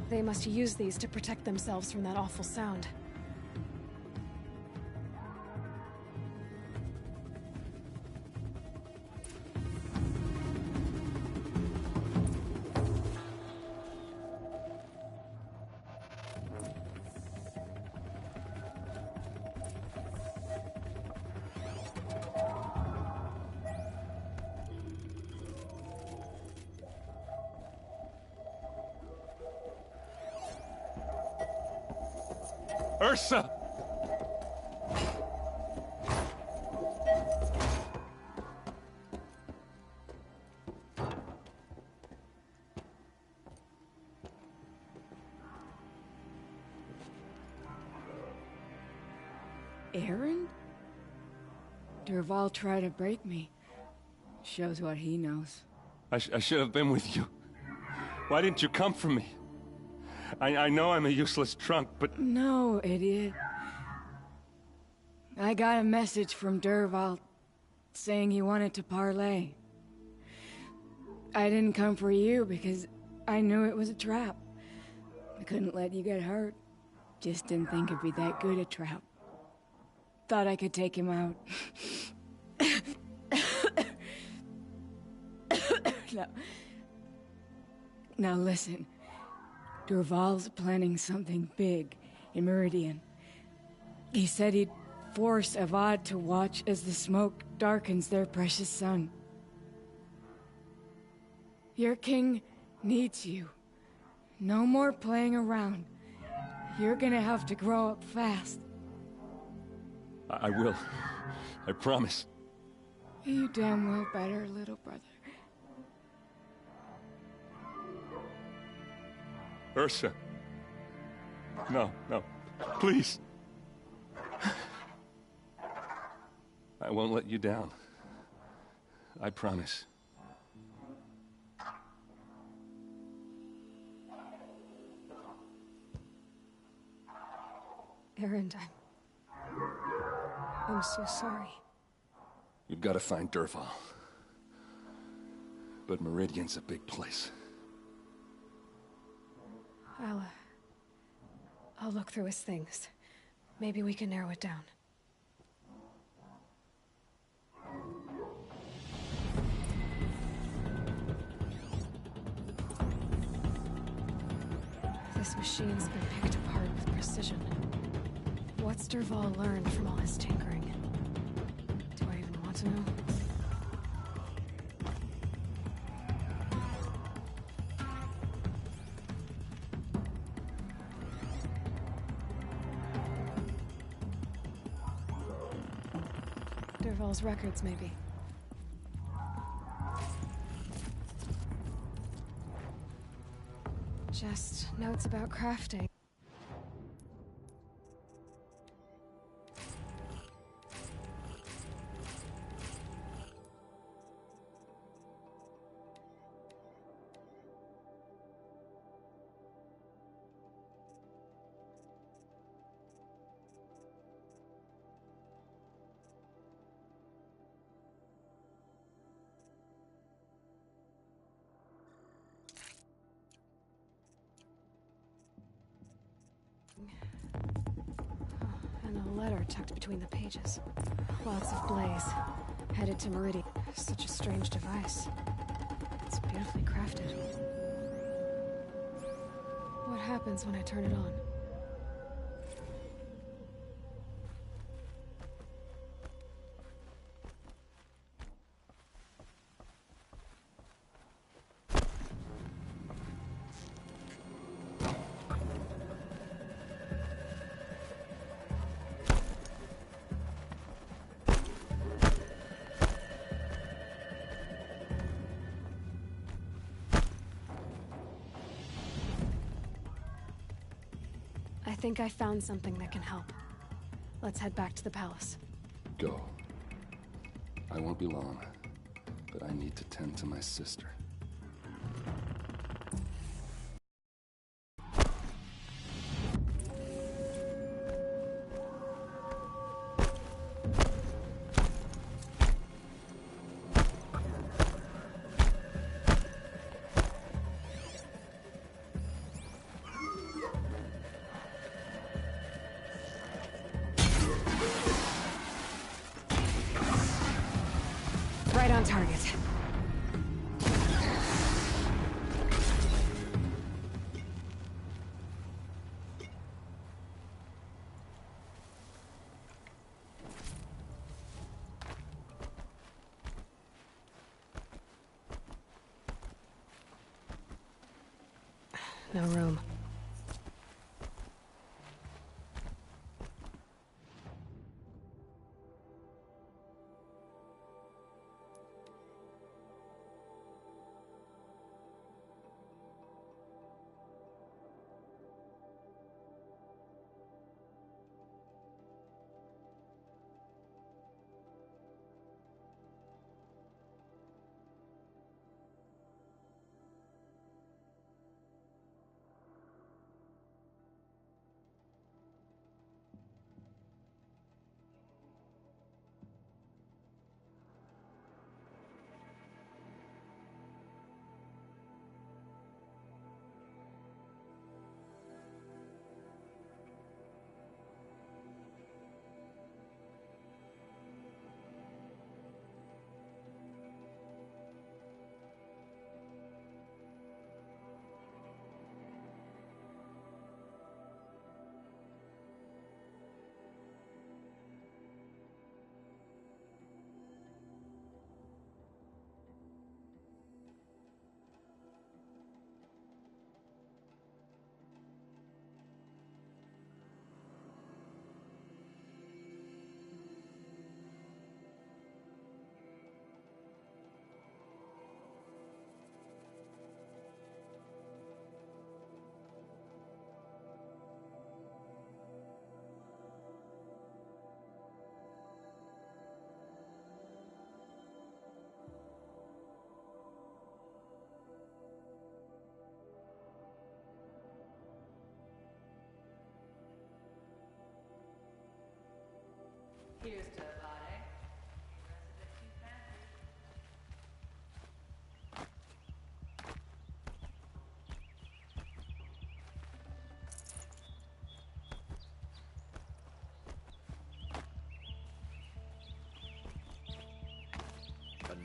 They must use these to protect themselves from that awful sound. Ursa! Aaron? Dervahl tried to break me. Shows what he knows. I should have been with you. Why didn't you come for me? I know I'm a useless trunk, but... No, idiot. I got a message from Dervahl saying he wanted to parlay. I didn't come for you because I knew it was a trap. I couldn't let you get hurt. Just didn't think it'd be that good a trap. Thought I could take him out. Now listen. Dervahl's planning something big in Meridian. He said he'd force Avad to watch as the smoke darkens their precious sun. Your king needs you. No more playing around. You're gonna have to grow up fast. I will. I promise. You damn well better, little brother. Ursa. No, no. Please. I won't let you down. I promise. Erend, I'm so sorry. You've got to find Dervahl. But Meridian's a big place. I'll look through his things. Maybe we can narrow it down. This machine's been picked apart with precision. What's Dervahl learned from all his tinkering? Do I even want to know? Dervahl's records, maybe. Just notes about crafting. And a letter tucked between the pages. Lots of blaze. Headed to Meridian. Such a strange device. It's beautifully crafted. What happens when I turn it on? I think I found something that can help. Let's head back to the palace. Go. I won't be long, but I need to tend to my sister. Right on target. No room.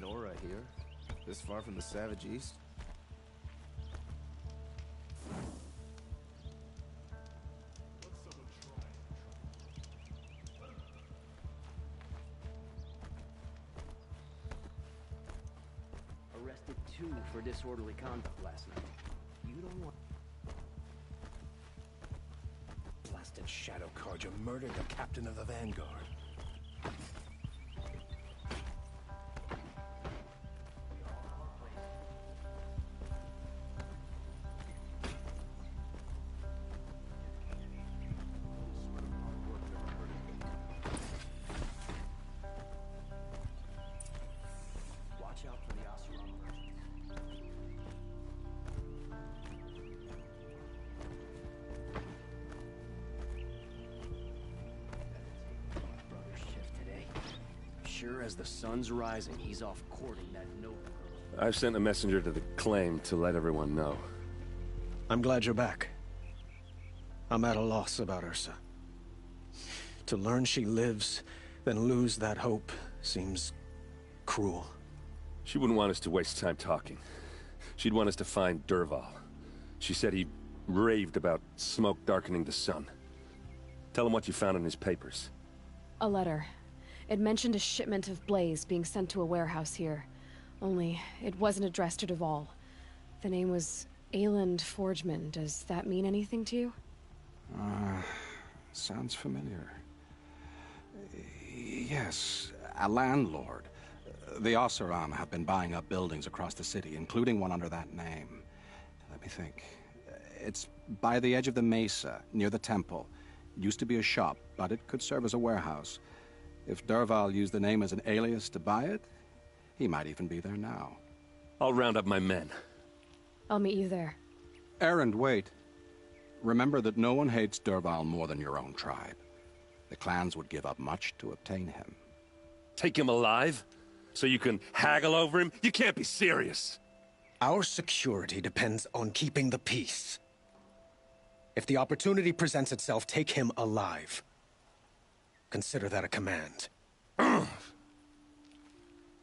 Nora here? This far from the Savage East? Arrested 2 for disorderly conduct last night. You don't want... Blasted Shadow Carja murdered the captain of the Vanguard. Watch out for the Oseram merchants. Brother's shift today. Sure as the sun's rising, he's off courting that noble girl. I've sent a messenger to the claim to let everyone know. I'm glad you're back. I'm at a loss about Ursa. To learn she lives, then lose that hope seems cruel. She wouldn't want us to waste time talking. She'd want us to find Dervahl. She said he raved about smoke darkening the sun. Tell him what you found in his papers. A letter. It mentioned a shipment of blaze being sent to a warehouse here. Only, it wasn't addressed to Dervahl. The name was Ayland Forgeman. Does that mean anything to you? Sounds familiar. Yes, a landlord. The Oseram have been buying up buildings across the city, including one under that name. Let me think. It's by the edge of the mesa, near the temple. It used to be a shop, but it could serve as a warehouse. If Dervahl used the name as an alias to buy it, he might even be there now. I'll round up my men. I'll meet you there. Erend, wait. Remember that no one hates Dervahl more than your own tribe. The clans would give up much to obtain him. Take him alive? So you can haggle over him? You can't be serious. Our security depends on keeping the peace. If the opportunity presents itself, take him alive. Consider that a command.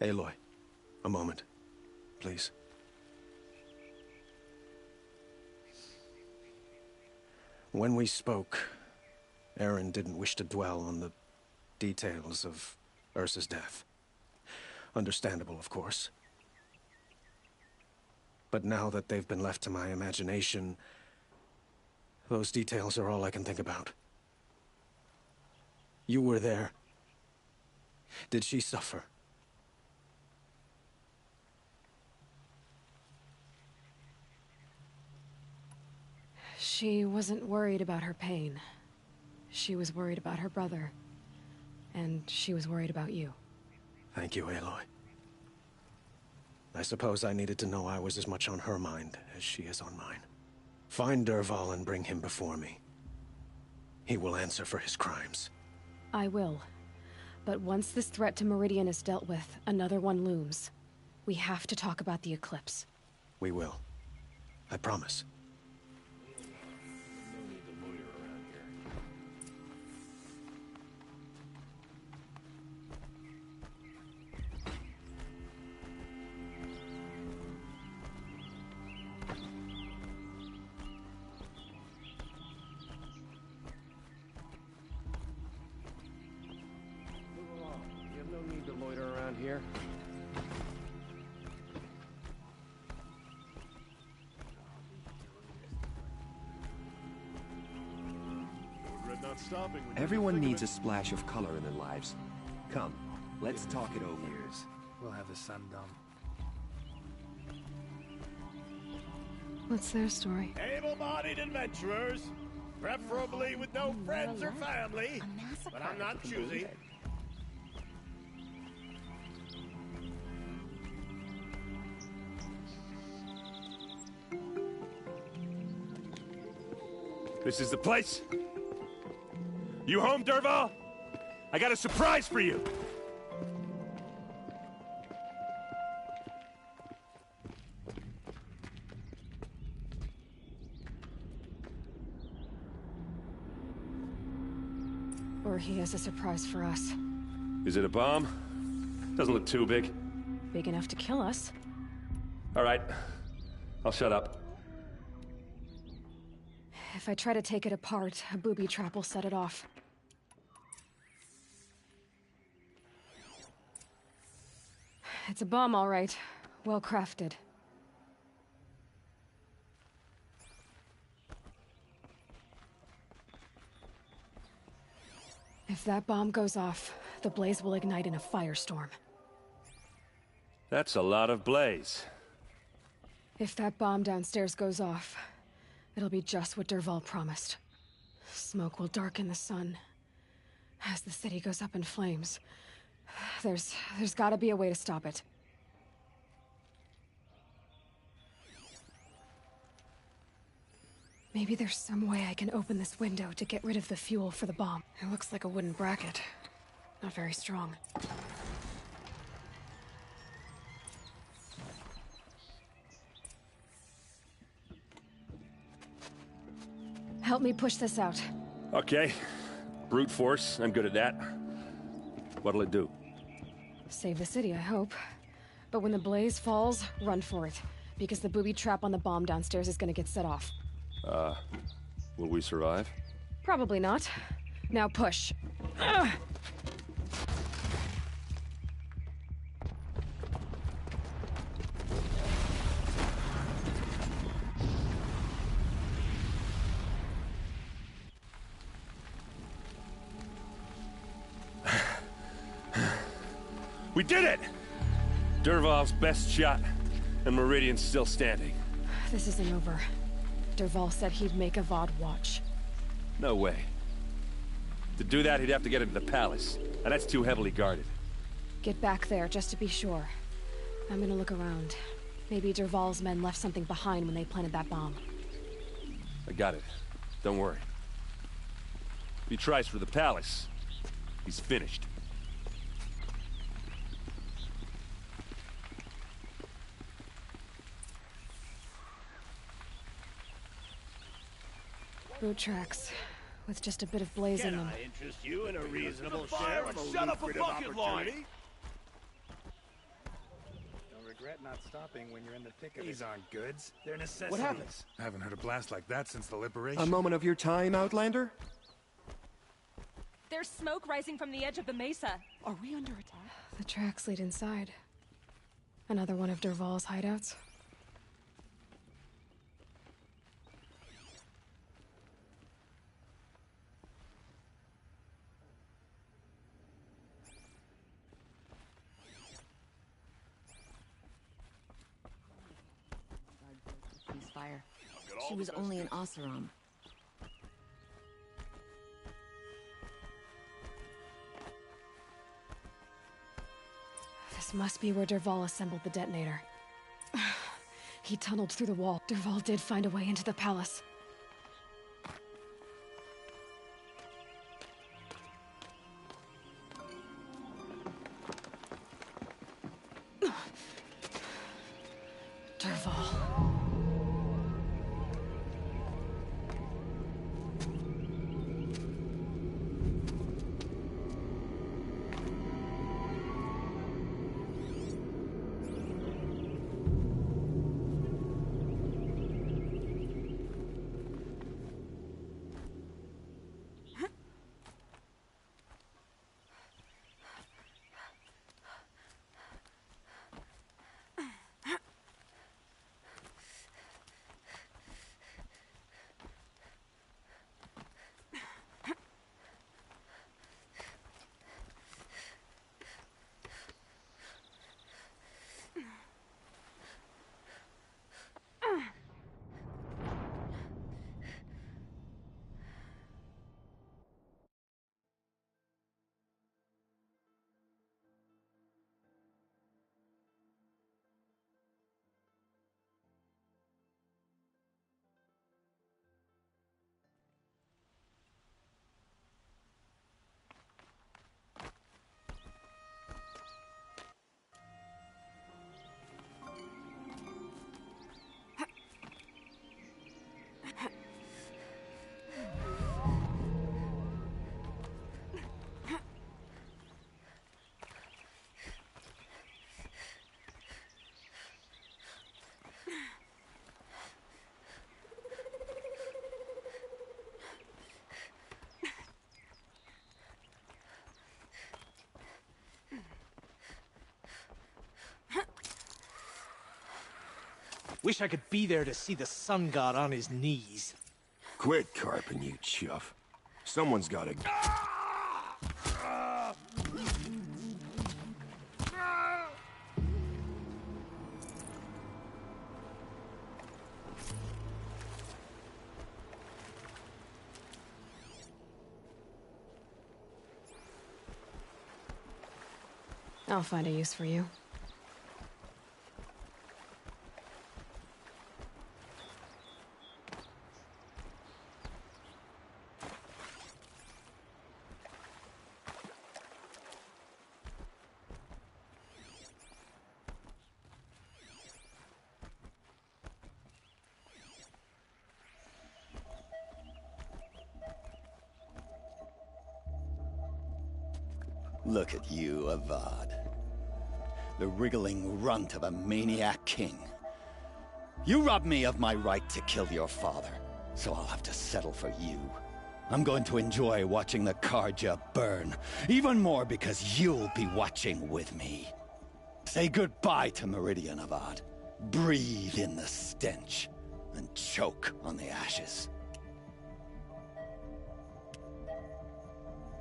Aloy, a moment, please. When we spoke, Erend didn't wish to dwell on the details of Ursa's death. Understandable, of course. But now that they've been left to my imagination, those details are all I can think about. You were there. Did she suffer? She wasn't worried about her pain. She was worried about her brother. And she was worried about you. Thank you, Aloy. I suppose I needed to know I was as much on her mind as she is on mine. Find Dervahl and bring him before me. He will answer for his crimes. I will. But once this threat to Meridian is dealt with, another one looms. We have to talk about the eclipse. We will. I promise. Here. Everyone needs a splash of color in their lives. Come, let's talk it over. We'll have the sun dome. What's their story? Able-bodied adventurers, preferably with no friends or family, but I'm not choosy. This is the place? You home, Dervahl? I got a surprise for you! Or he has a surprise for us. Is it a bomb? Doesn't look too big. big enough to kill us. All right. I'll shut up. If I try to take it apart, a booby trap will set it off. It's a bomb, all right. Well crafted. If that bomb goes off, the blaze will ignite in a firestorm. That's a lot of blaze. If that bomb downstairs goes off, it'll be just what Dervahl promised. Smoke will darken the sun. As the city goes up in flames, there's gotta be a way to stop it. Maybe there's some way I can open this window to get rid of the fuel for the bomb. It looks like a wooden bracket. Not very strong. Help me push this out. Okay. Brute force, I'm good at that. What'll it do? Save the city, I hope. But when the blaze falls, run for it. Because the booby trap on the bomb downstairs is gonna get set off. Will we survive? Probably not. Now push. Ugh. We did it! Dervahl's best shot, and Meridian's still standing. This isn't over. Dervahl said he'd make Avad watch. No way. To do that, he'd have to get into the palace, and that's too heavily guarded. Get back there, just to be sure. I'm gonna look around. Maybe Dervahl's men left something behind when they planted that bomb. I got it. Don't worry. If he tries for the palace, he's finished. Boot tracks, with just a bit of blaze in them. Can I interest you in a reasonable fire share and of a shut up a lucrative bucket line. opportunity? Don't regret not stopping when you're in the thick of it. These aren't goods. They're necessities. What happened? I haven't heard a blast like that since the liberation. A moment of your time, Outlander? There's smoke rising from the edge of the mesa. Are we under attack? The tracks lead inside. Another one of Dervahl's hideouts. Ceasefire. She was only an Oseram. This must be where Dervahl assembled the detonator. He tunneled through the wall. Dervahl did find a way into the palace. Dervahl. Wish I could be there to see the sun god on his knees. Quit carping, you chuff. Someone's gotta... I'll find a use for you. Look at you, Avad. The wriggling runt of a maniac king. You robbed me of my right to kill your father, so I'll have to settle for you. I'm going to enjoy watching the Carja burn, even more because you'll be watching with me. Say goodbye to Meridian, Avad. Breathe in the stench, and choke on the ashes.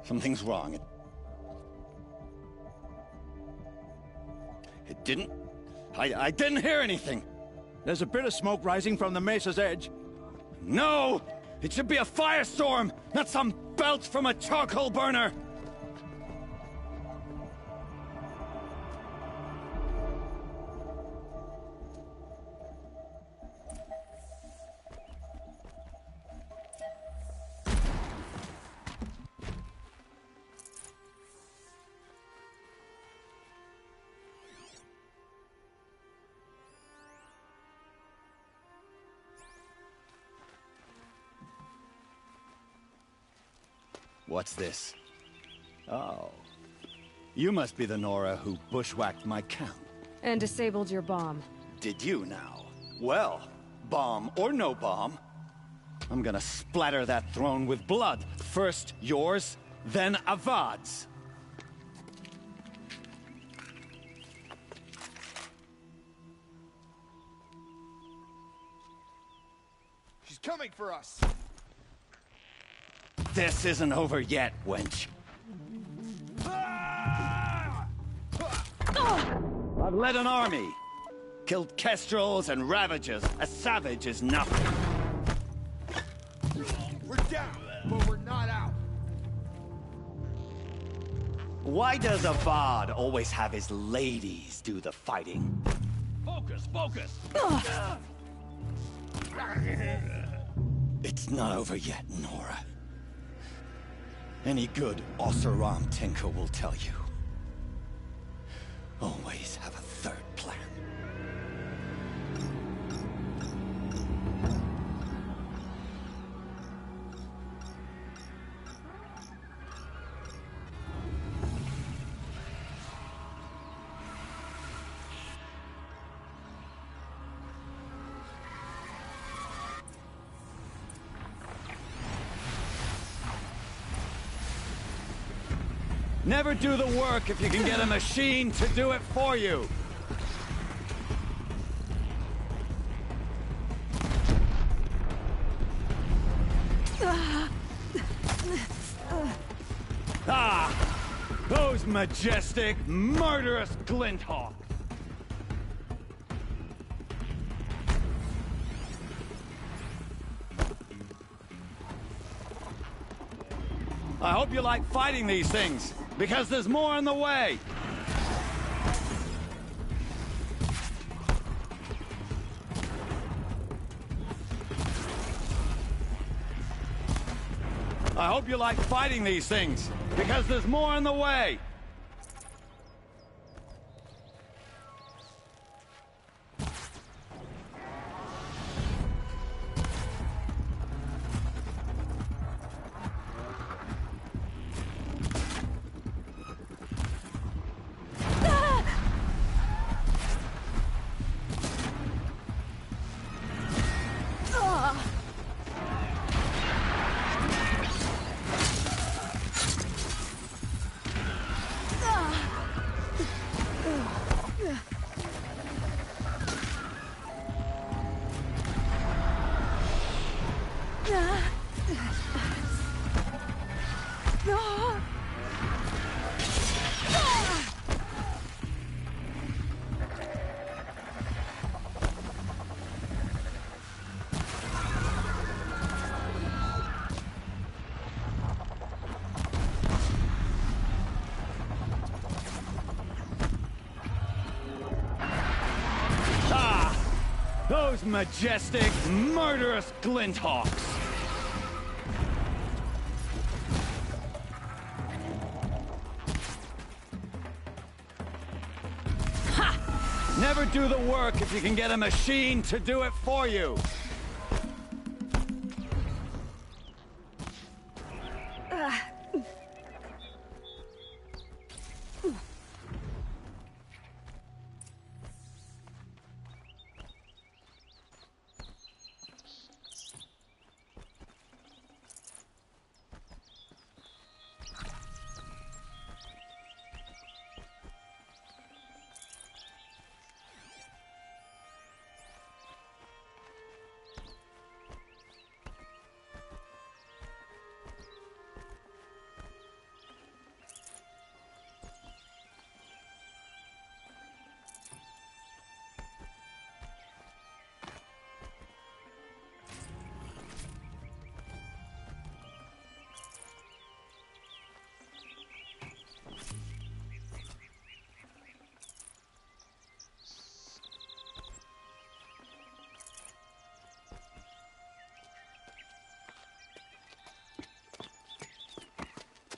Something's wrong. It didn't... I didn't hear anything. There's a bit of smoke rising from the mesa's edge. No! It should be a firestorm, not some belch from a charcoal burner! What's this? Oh. You must be the Nora who bushwhacked my camp. And disabled your bomb. Did you now? Well, bomb or no bomb, I'm gonna splatter that throne with blood. First yours, then Avad's. She's coming for us! This isn't over yet, wench. I've led an army. Killed kestrels and ravagers. A savage is nothing. We're down, but we're not out. Why does Avad always have his ladies do the fighting? Focus, focus! It's not over yet, Nora. Any good Oseram tinker will tell you. Always have a third plan. Never do the work if you can get a machine to do it for you. Ah! Those majestic, murderous Glinthawks! I hope you like fighting these things, because there's more on the way! I hope you like fighting these things, because there's more on the way! those majestic, murderous Glinthawks! Ha! Never do the work if you can get a machine to do it for you!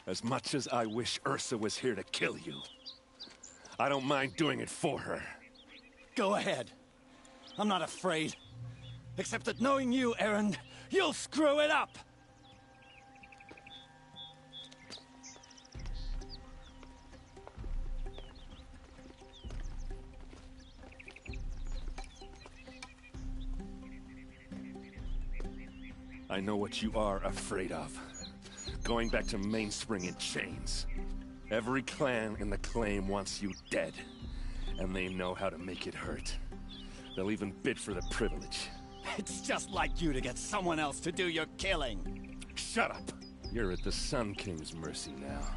As much as I wish Ursa was here to kill you, I don't mind doing it for her. Go ahead. I'm not afraid. Except that knowing you, Erend, you'll screw it up! I know what you are afraid of. Going back to Mainspring in chains. Every clan in the Claim wants you dead. And they know how to make it hurt. They'll even bid for the privilege. It's just like you to get someone else to do your killing. Shut up! You're at the Sun King's mercy now.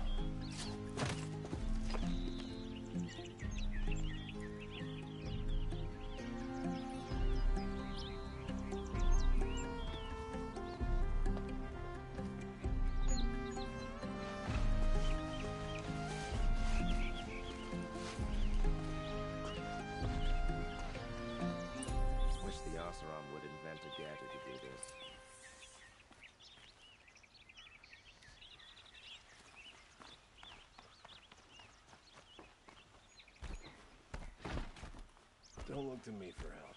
Don't look to me for help.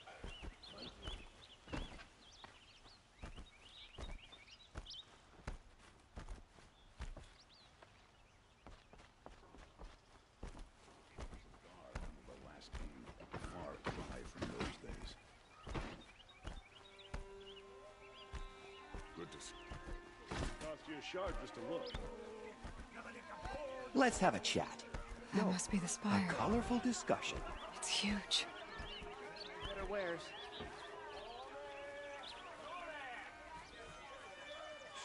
The last king, a far cry from those days. Good to see. Cost you a shard just to look. Let's have a chat. That must be the spire. A colorful discussion. It's huge. Better wares.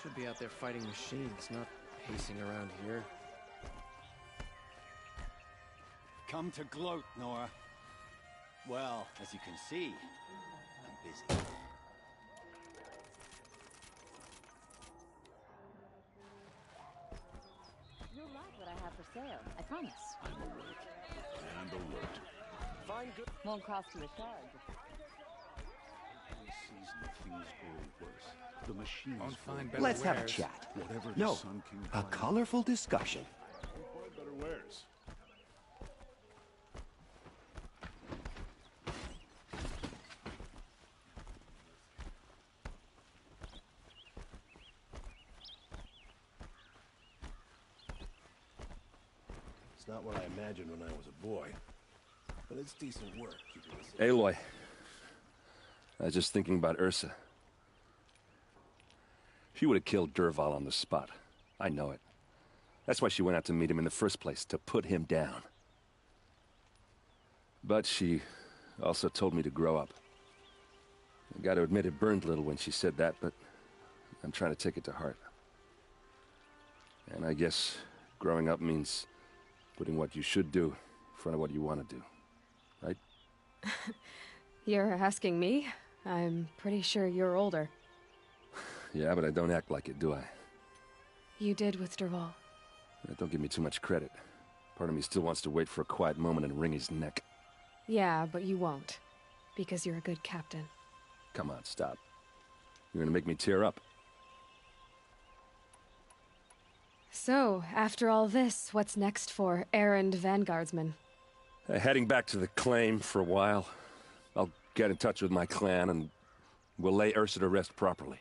Should be out there fighting machines, not pacing around here. Come to gloat, Nora. Well, as you can see, I'm busy. You'll like what I have for sale, I promise. I'm alert. And alert. Fine, good. Won't cost you a shard. Every season things grow worse. The machines. Won't find better Let's have a wares. chat. Whatever the No, Sun King a finds, colorful discussion. won't find better wares. It's not what I imagined when I was a boy, but it's decent work keeping us. Aloy. I was just thinking about Ursa. She would have killed Dervahl on the spot. I know it. That's why she went out to meet him in the first place, to put him down. But she also told me to grow up. I gotta admit it burned a little when she said that, but I'm trying to take it to heart. And I guess growing up means putting what you should do in front of what you want to do. Right? You're asking me? I'm pretty sure you're older. Yeah, but I don't act like it, do I? You did with Dervahl. Don't give me too much credit. Part of me still wants to wait for a quiet moment and wring his neck. Yeah, but you won't. Because you're a good captain. Come on, stop. You're gonna make me tear up. So, after all this, what's next for errand vanguardsman? Heading back to the claim for a while. I'll get in touch with my clan and we'll lay Ursa to rest properly.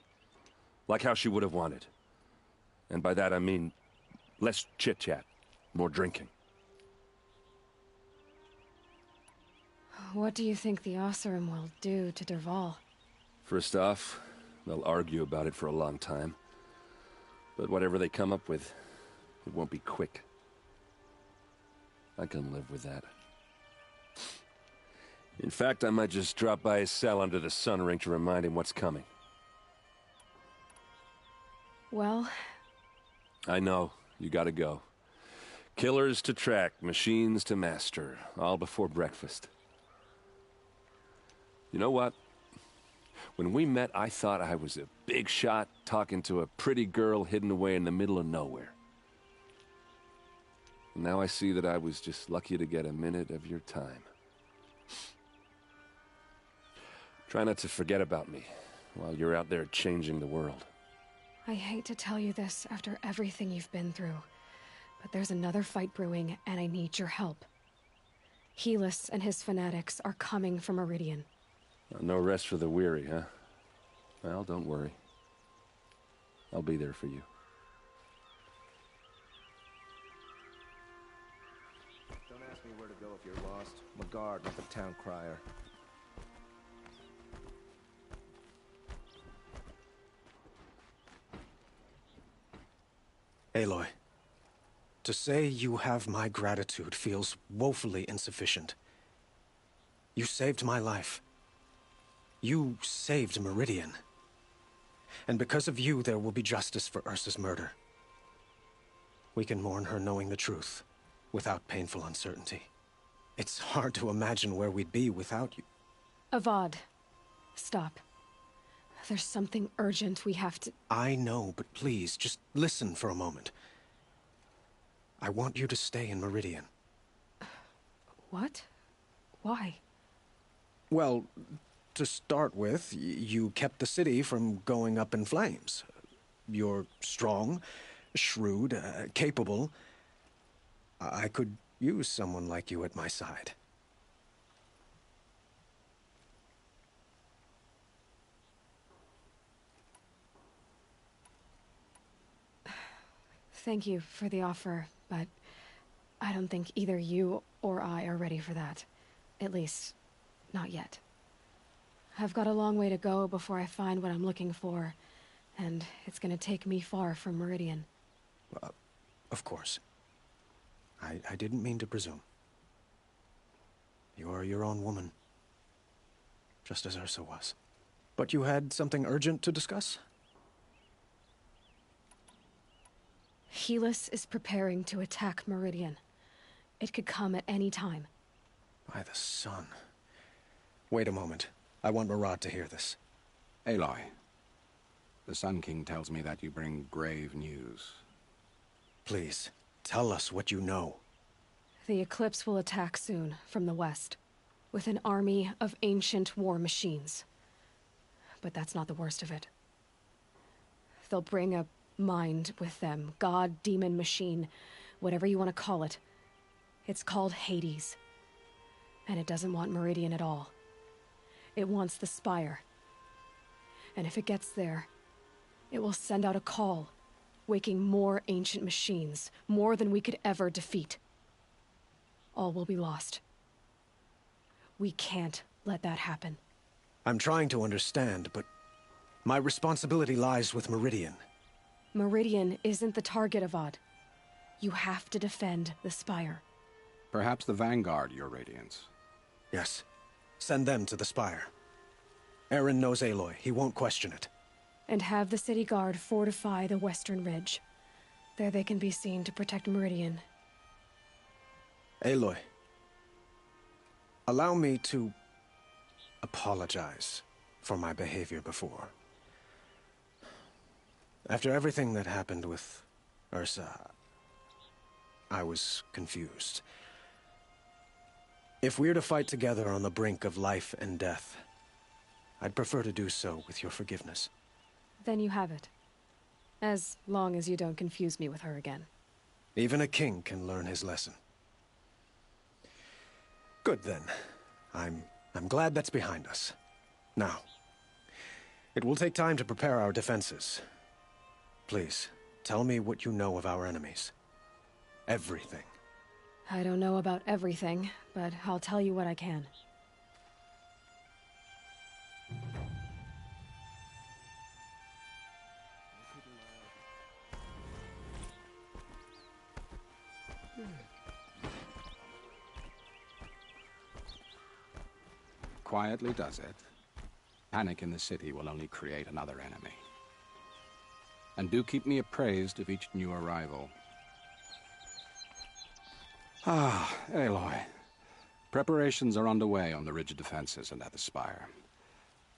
Like how she would have wanted. And by that I mean less chit-chat, more drinking. What do you think the Oseram will do to Dervahl? First off, they'll argue about it for a long time. But whatever they come up with, it won't be quick. I can live with that. In fact, I might just drop by his cell under the sun ring to remind him what's coming. Well... I know. You gotta go. Killers to track, machines to master. All before breakfast. You know what? When we met, I thought I was a big shot talking to a pretty girl hidden away in the middle of nowhere. Now I see that I was just lucky to get a minute of your time. Try not to forget about me while you're out there changing the world. I hate to tell you this after everything you've been through, but there's another fight brewing and I need your help. Helis and his fanatics are coming for Meridian. No rest for the weary, huh? Well, don't worry. I'll be there for you. Don't ask me where to go if you're lost. I'm a guard, not the town crier. Aloy, to say you have my gratitude feels woefully insufficient. You saved my life. You saved Meridian. And because of you, there will be justice for Ursa's murder. We can mourn her knowing the truth, without painful uncertainty. It's hard to imagine where we'd be without you. Avad, stop. There's something urgent we have to... I know, but please, just listen for a moment. I want you to stay in Meridian. What? Why? Well, to start with, you kept the city from going up in flames. You're strong, shrewd, capable. I could use someone like you at my side. Thank you for the offer, but I don't think either you or I are ready for that. At least, not yet. I've got a long way to go before I find what I'm looking for, and it's gonna take me far from Meridian. Of course. I didn't mean to presume. You're your own woman. Just as Ursa was. But you had something urgent to discuss? Helis is preparing to attack Meridian. It could come at any time. By the sun. Wait a moment. I want Murad to hear this. Aloy, the Sun King tells me that you bring grave news. Please, tell us what you know. The Eclipse will attack soon, from the west, with an army of ancient war machines. But that's not the worst of it. They'll bring a mind with them, god, demon, machine, whatever you want to call it. It's called Hades. And it doesn't want Meridian at all. It wants the Spire. And if it gets there, it will send out a call, waking more ancient machines, more than we could ever defeat. All will be lost. We can't let that happen. I'm trying to understand, but my responsibility lies with Meridian. Meridian isn't the target, Avad. You have to defend the Spire. Perhaps the Vanguard, Your Radiance. Yes. Send them to the Spire. Eren knows Aloy. He won't question it. And have the City Guard fortify the Western Ridge. There they can be seen to protect Meridian. Aloy, allow me to apologize for my behavior before. After everything that happened with Ursa, I was confused. If we're to fight together on the brink of life and death, I'd prefer to do so with your forgiveness. Then you have it. As long as you don't confuse me with her again. Even a king can learn his lesson. Good then. I'm glad that's behind us. Now, it will take time to prepare our defenses. Please, tell me what you know of our enemies. Everything. I don't know about everything, but I'll tell you what I can. Quietly does it. Panic in the city will only create another enemy. And do keep me appraised of each new arrival. Ah, Aloy. Preparations are underway on the ridge defenses and at the spire.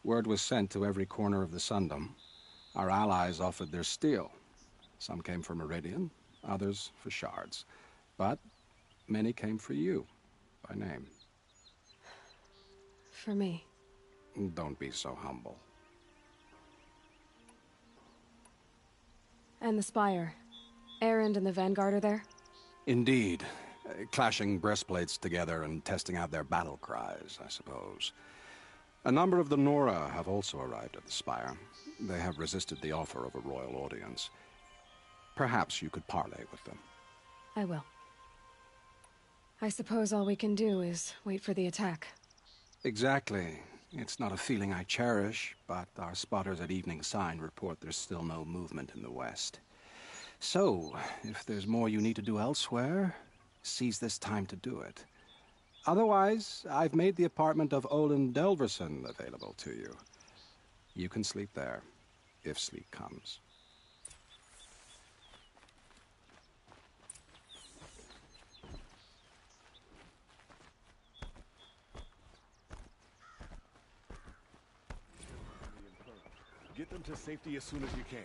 Word was sent to every corner of the Sundom. Our allies offered their steel. Some came for Meridian, others for shards. But many came for you, by name. For me. Don't be so humble. And the Spire. Erend and the Vanguard are there? Indeed. Clashing breastplates together and testing out their battle cries, I suppose. A number of the Nora have also arrived at the Spire. They have resisted the offer of a royal audience. Perhaps you could parley with them. I will. I suppose all we can do is wait for the attack. Exactly. It's not a feeling I cherish, but our spotters at Evening Sign report there's still no movement in the west. So, if there's more you need to do elsewhere, seize this time to do it. Otherwise, I've made the apartment of Olin Delverson available to you. You can sleep there, if sleep comes. Get them to safety as soon as you can.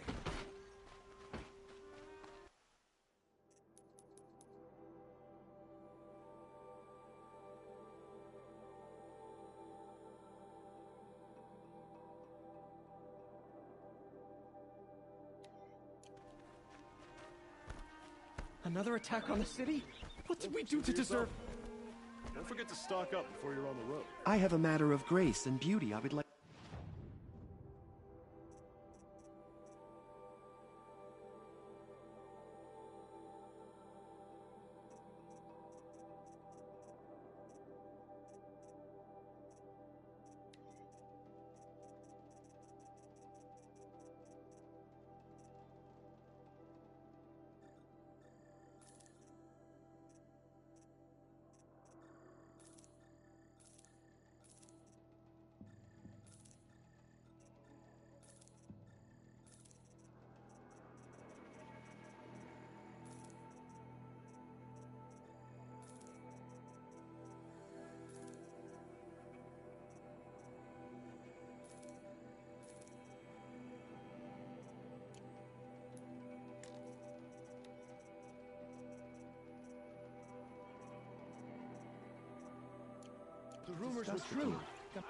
Another attack on the city? What did we do to deserve... Don't forget to stock up before you're on the road. I have a matter of grace and beauty I would like... The rumors were true.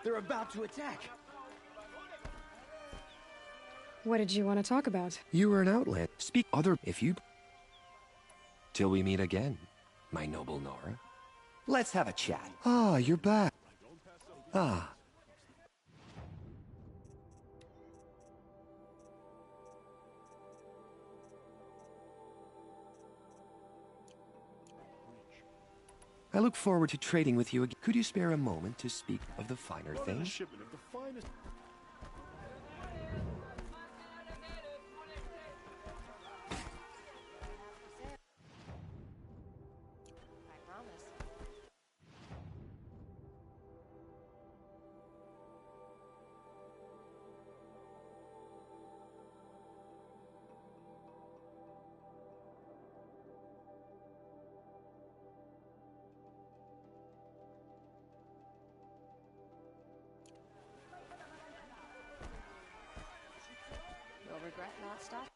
They're about to attack. What did you want to talk about? You were an outland. Speak other if you... Till we meet again, my noble Nora. Let's have a chat. Ah, you're back. Ah. I look forward to trading with you again. Could you spare a moment to speak of the finer things? Shipment of the finest... You'll regret not stopping.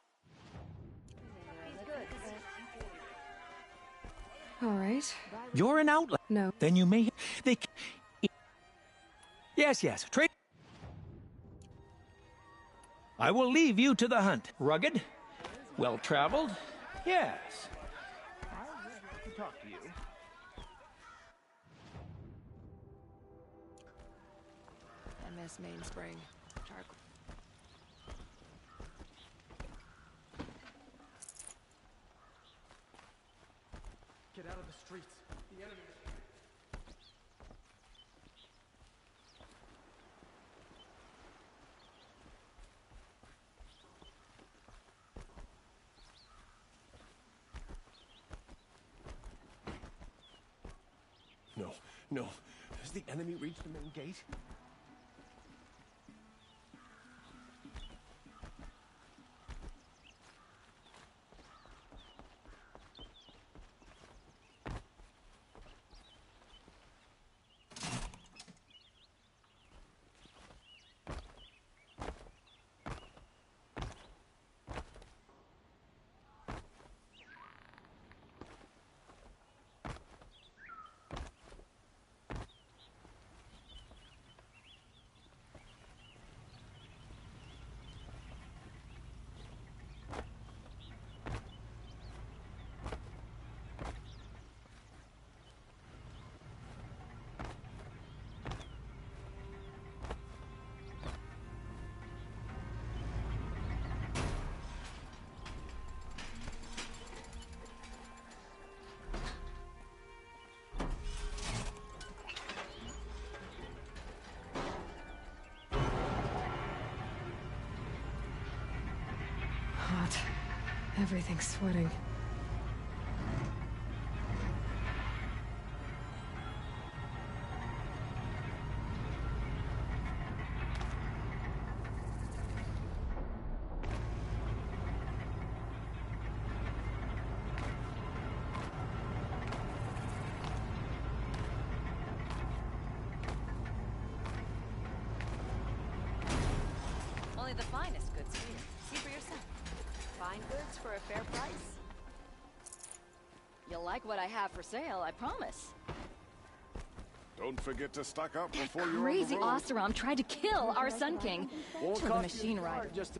He's good. All right. You're an outlet. No. Then you may... They... Yes, yes. Trade... I will leave you to the hunt. Rugged? Well-traveled? Yes. I'd like to talk to you. MS Mainspring. Charcoal. Get out of the streets. The enemy. No. Has the enemy reached the main gate? Hot. Everything's sweating. Only the finest goods here. See for yourself. Fine goods for a fair price. You'll like what I have for sale, I promise. Don't forget to stock up That before you're crazy on the road. Oseram tried to kill our Sun King. Won't To the cost machine you rider. just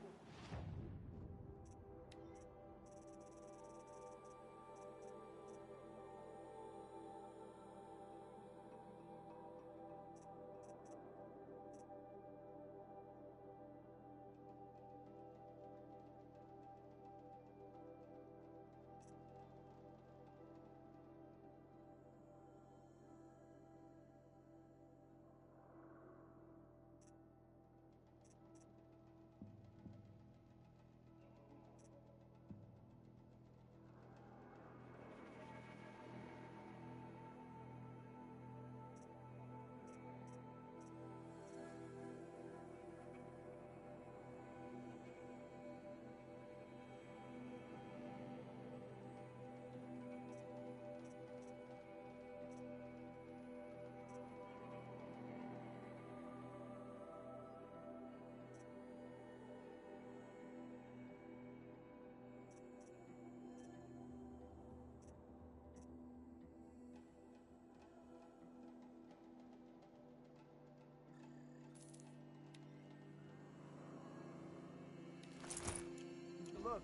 look.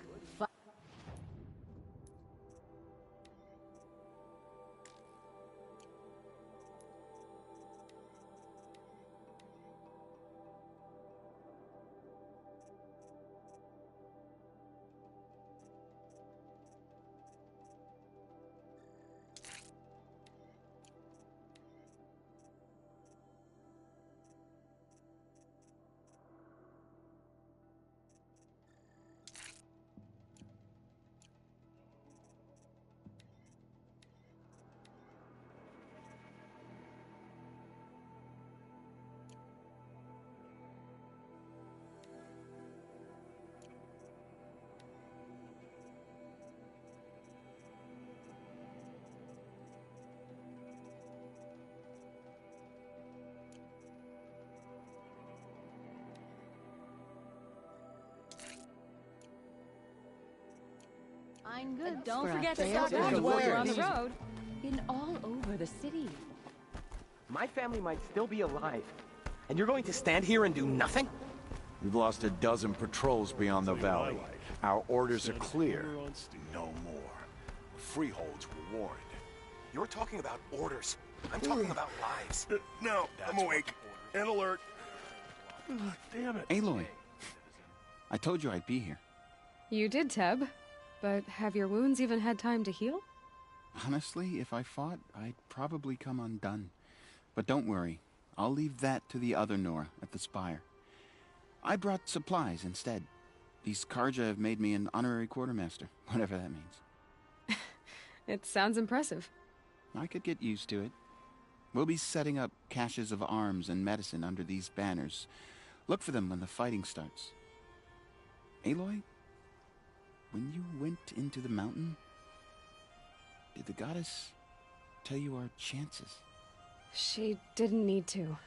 Fine good. For Don't a forget to fair stop by price. while you're on the road. Been all over the city. My family might still be alive. And you're going to stand here and do nothing? We've lost a dozen patrols beyond the valley. Our orders are clear. No more. Freeholds were warned. You're talking about orders. I'm talking about lives. No, I'm awake and alert. Damn it. Aloy, I told you I'd be here. You did, Teb. But have your wounds even had time to heal? Honestly, if I fought, I'd probably come undone. But don't worry. I'll leave that to the other Nora at the Spire. I brought supplies instead. These Karja have made me an honorary quartermaster, whatever that means. It sounds impressive. I could get used to it. We'll be setting up caches of arms and medicine under these banners. Look for them when the fighting starts. Aloy, when you went into the mountain, did the goddess tell you our chances? She didn't need to.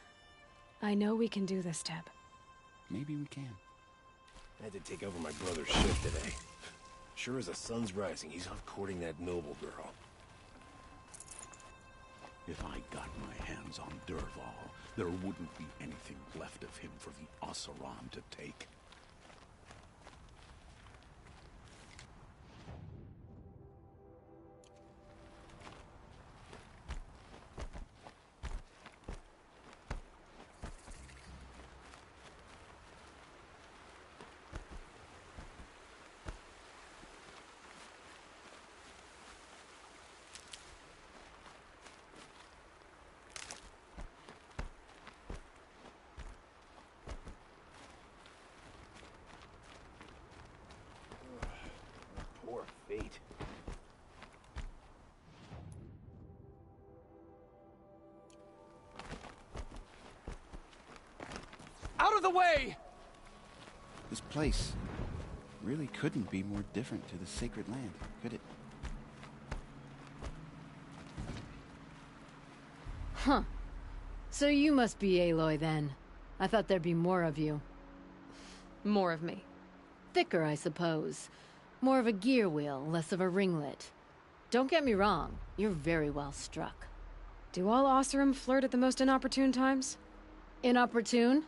I know we can do this, Teb. Maybe we can. I had to take over my brother's shift today. Sure as the sun's rising, he's off courting that noble girl. If I got my hands on Dervahl, there wouldn't be anything left of him for the Oseram to take. Poor fate. Out of the way! This place really couldn't be more different to the sacred land, could it? Huh. So you must be Aloy then. I thought there'd be more of you. More of me. Thicker, I suppose. More of a gear wheel, less of a ringlet. Don't get me wrong, you're very well struck. Do all Oseram flirt at the most inopportune times? Inopportune?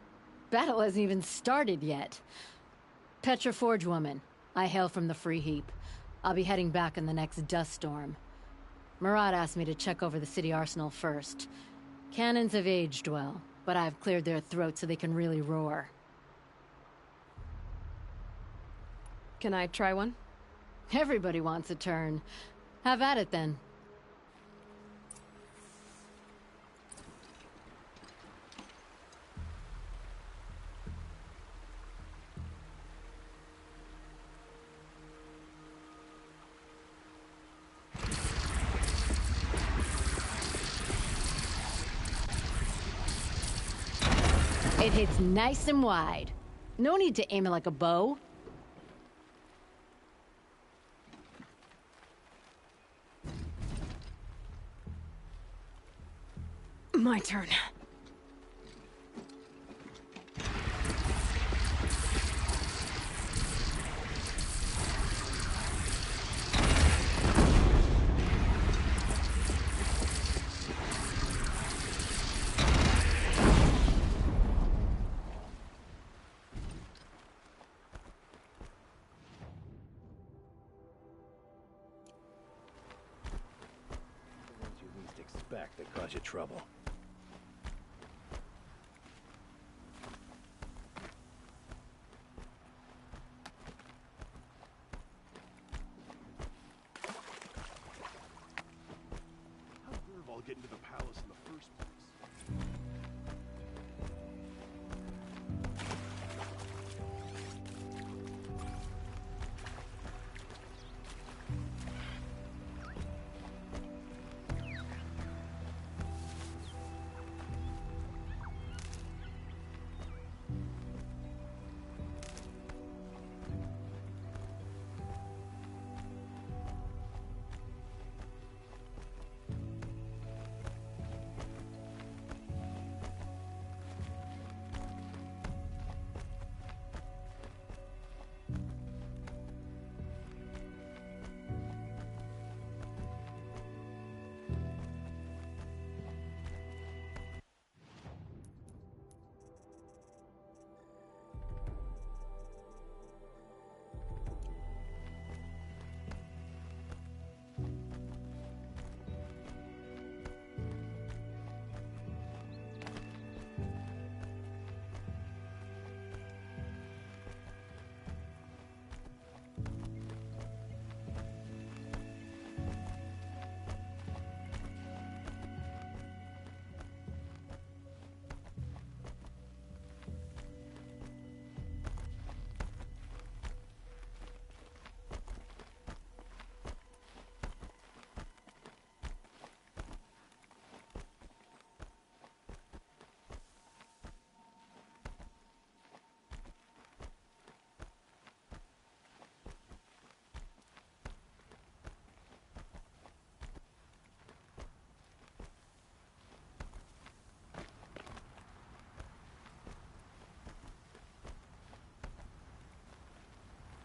Battle hasn't even started yet. Petra Forge woman. I hail from the Free Heap. I'll be heading back in the next dust storm. Murad asked me to check over the city arsenal first. Cannons have aged well, but I've cleared their throats so they can really roar. Can I try one? Everybody wants a turn. Have at it then. It hits nice and wide. No need to aim it like a bow. My turn. The ones you least expect that cause you trouble. Get into the palace in the first place.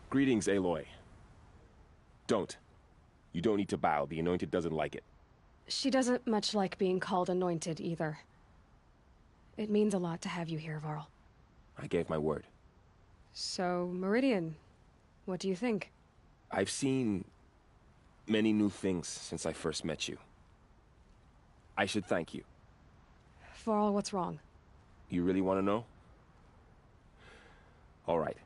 Greetings, Aloy. Don't. You don't need to bow. The Anointed doesn't like it. She doesn't much like being called Anointed, either. It means a lot to have you here, Varl. I gave my word. So, Meridian, what do you think? I've seen many new things since I first met you. I should thank you. Varl, what's wrong? You really want to know? All right.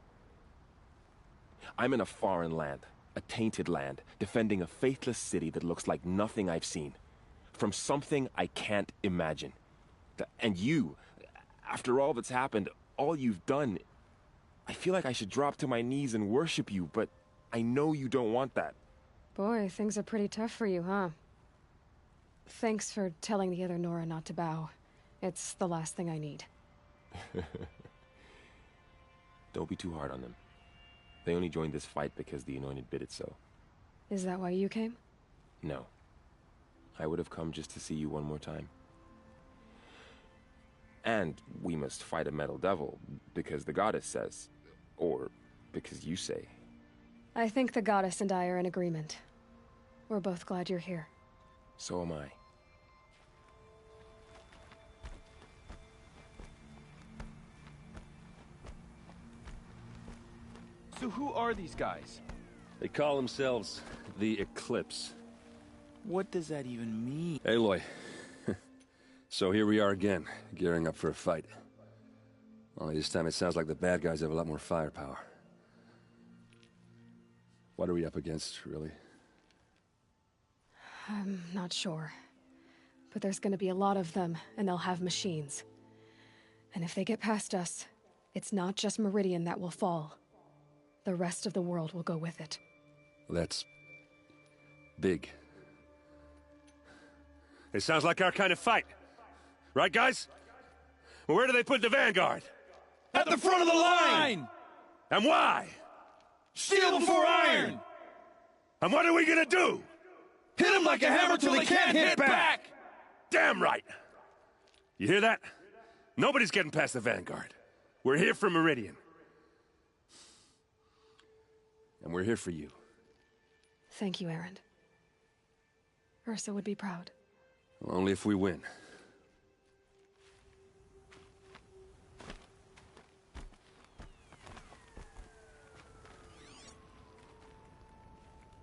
I'm in a foreign land, a tainted land, defending a faithless city that looks like nothing I've seen. From something I can't imagine. And you, after all that's happened, all you've done, I feel like I should drop to my knees and worship you, but I know you don't want that. Boy, things are pretty tough for you, huh? Thanks for telling the other Nora not to bow. It's the last thing I need. Don't be too hard on them. They only joined this fight because the Anointed bid it so. Is that why you came? No. I would have come just to see you one more time. And we must fight a metal devil, because the goddess says. Or because you say. I think the goddess and I are in agreement. We're both glad you're here. So am I. So who are these guys? They call themselves the Eclipse. What does that even mean? Aloy. So here we are again, gearing up for a fight. Only this time it sounds like the bad guys have a lot more firepower. What are we up against, really? I'm not sure. But there's gonna be a lot of them, and they'll have machines. And if they get past us, it's not just Meridian that will fall. The rest of the world will go with it. That's big. It sounds like our kind of fight. Right, guys? Where do they put the Vanguard? At the front of the line! And why? Steel before iron! And what are we gonna do? Hit them like a hammer till they can't hit back! Damn right! You hear that? Nobody's getting past the Vanguard. We're here for Meridian. And we're here for you. Thank you, Erend. Ursa would be proud. Only if we win.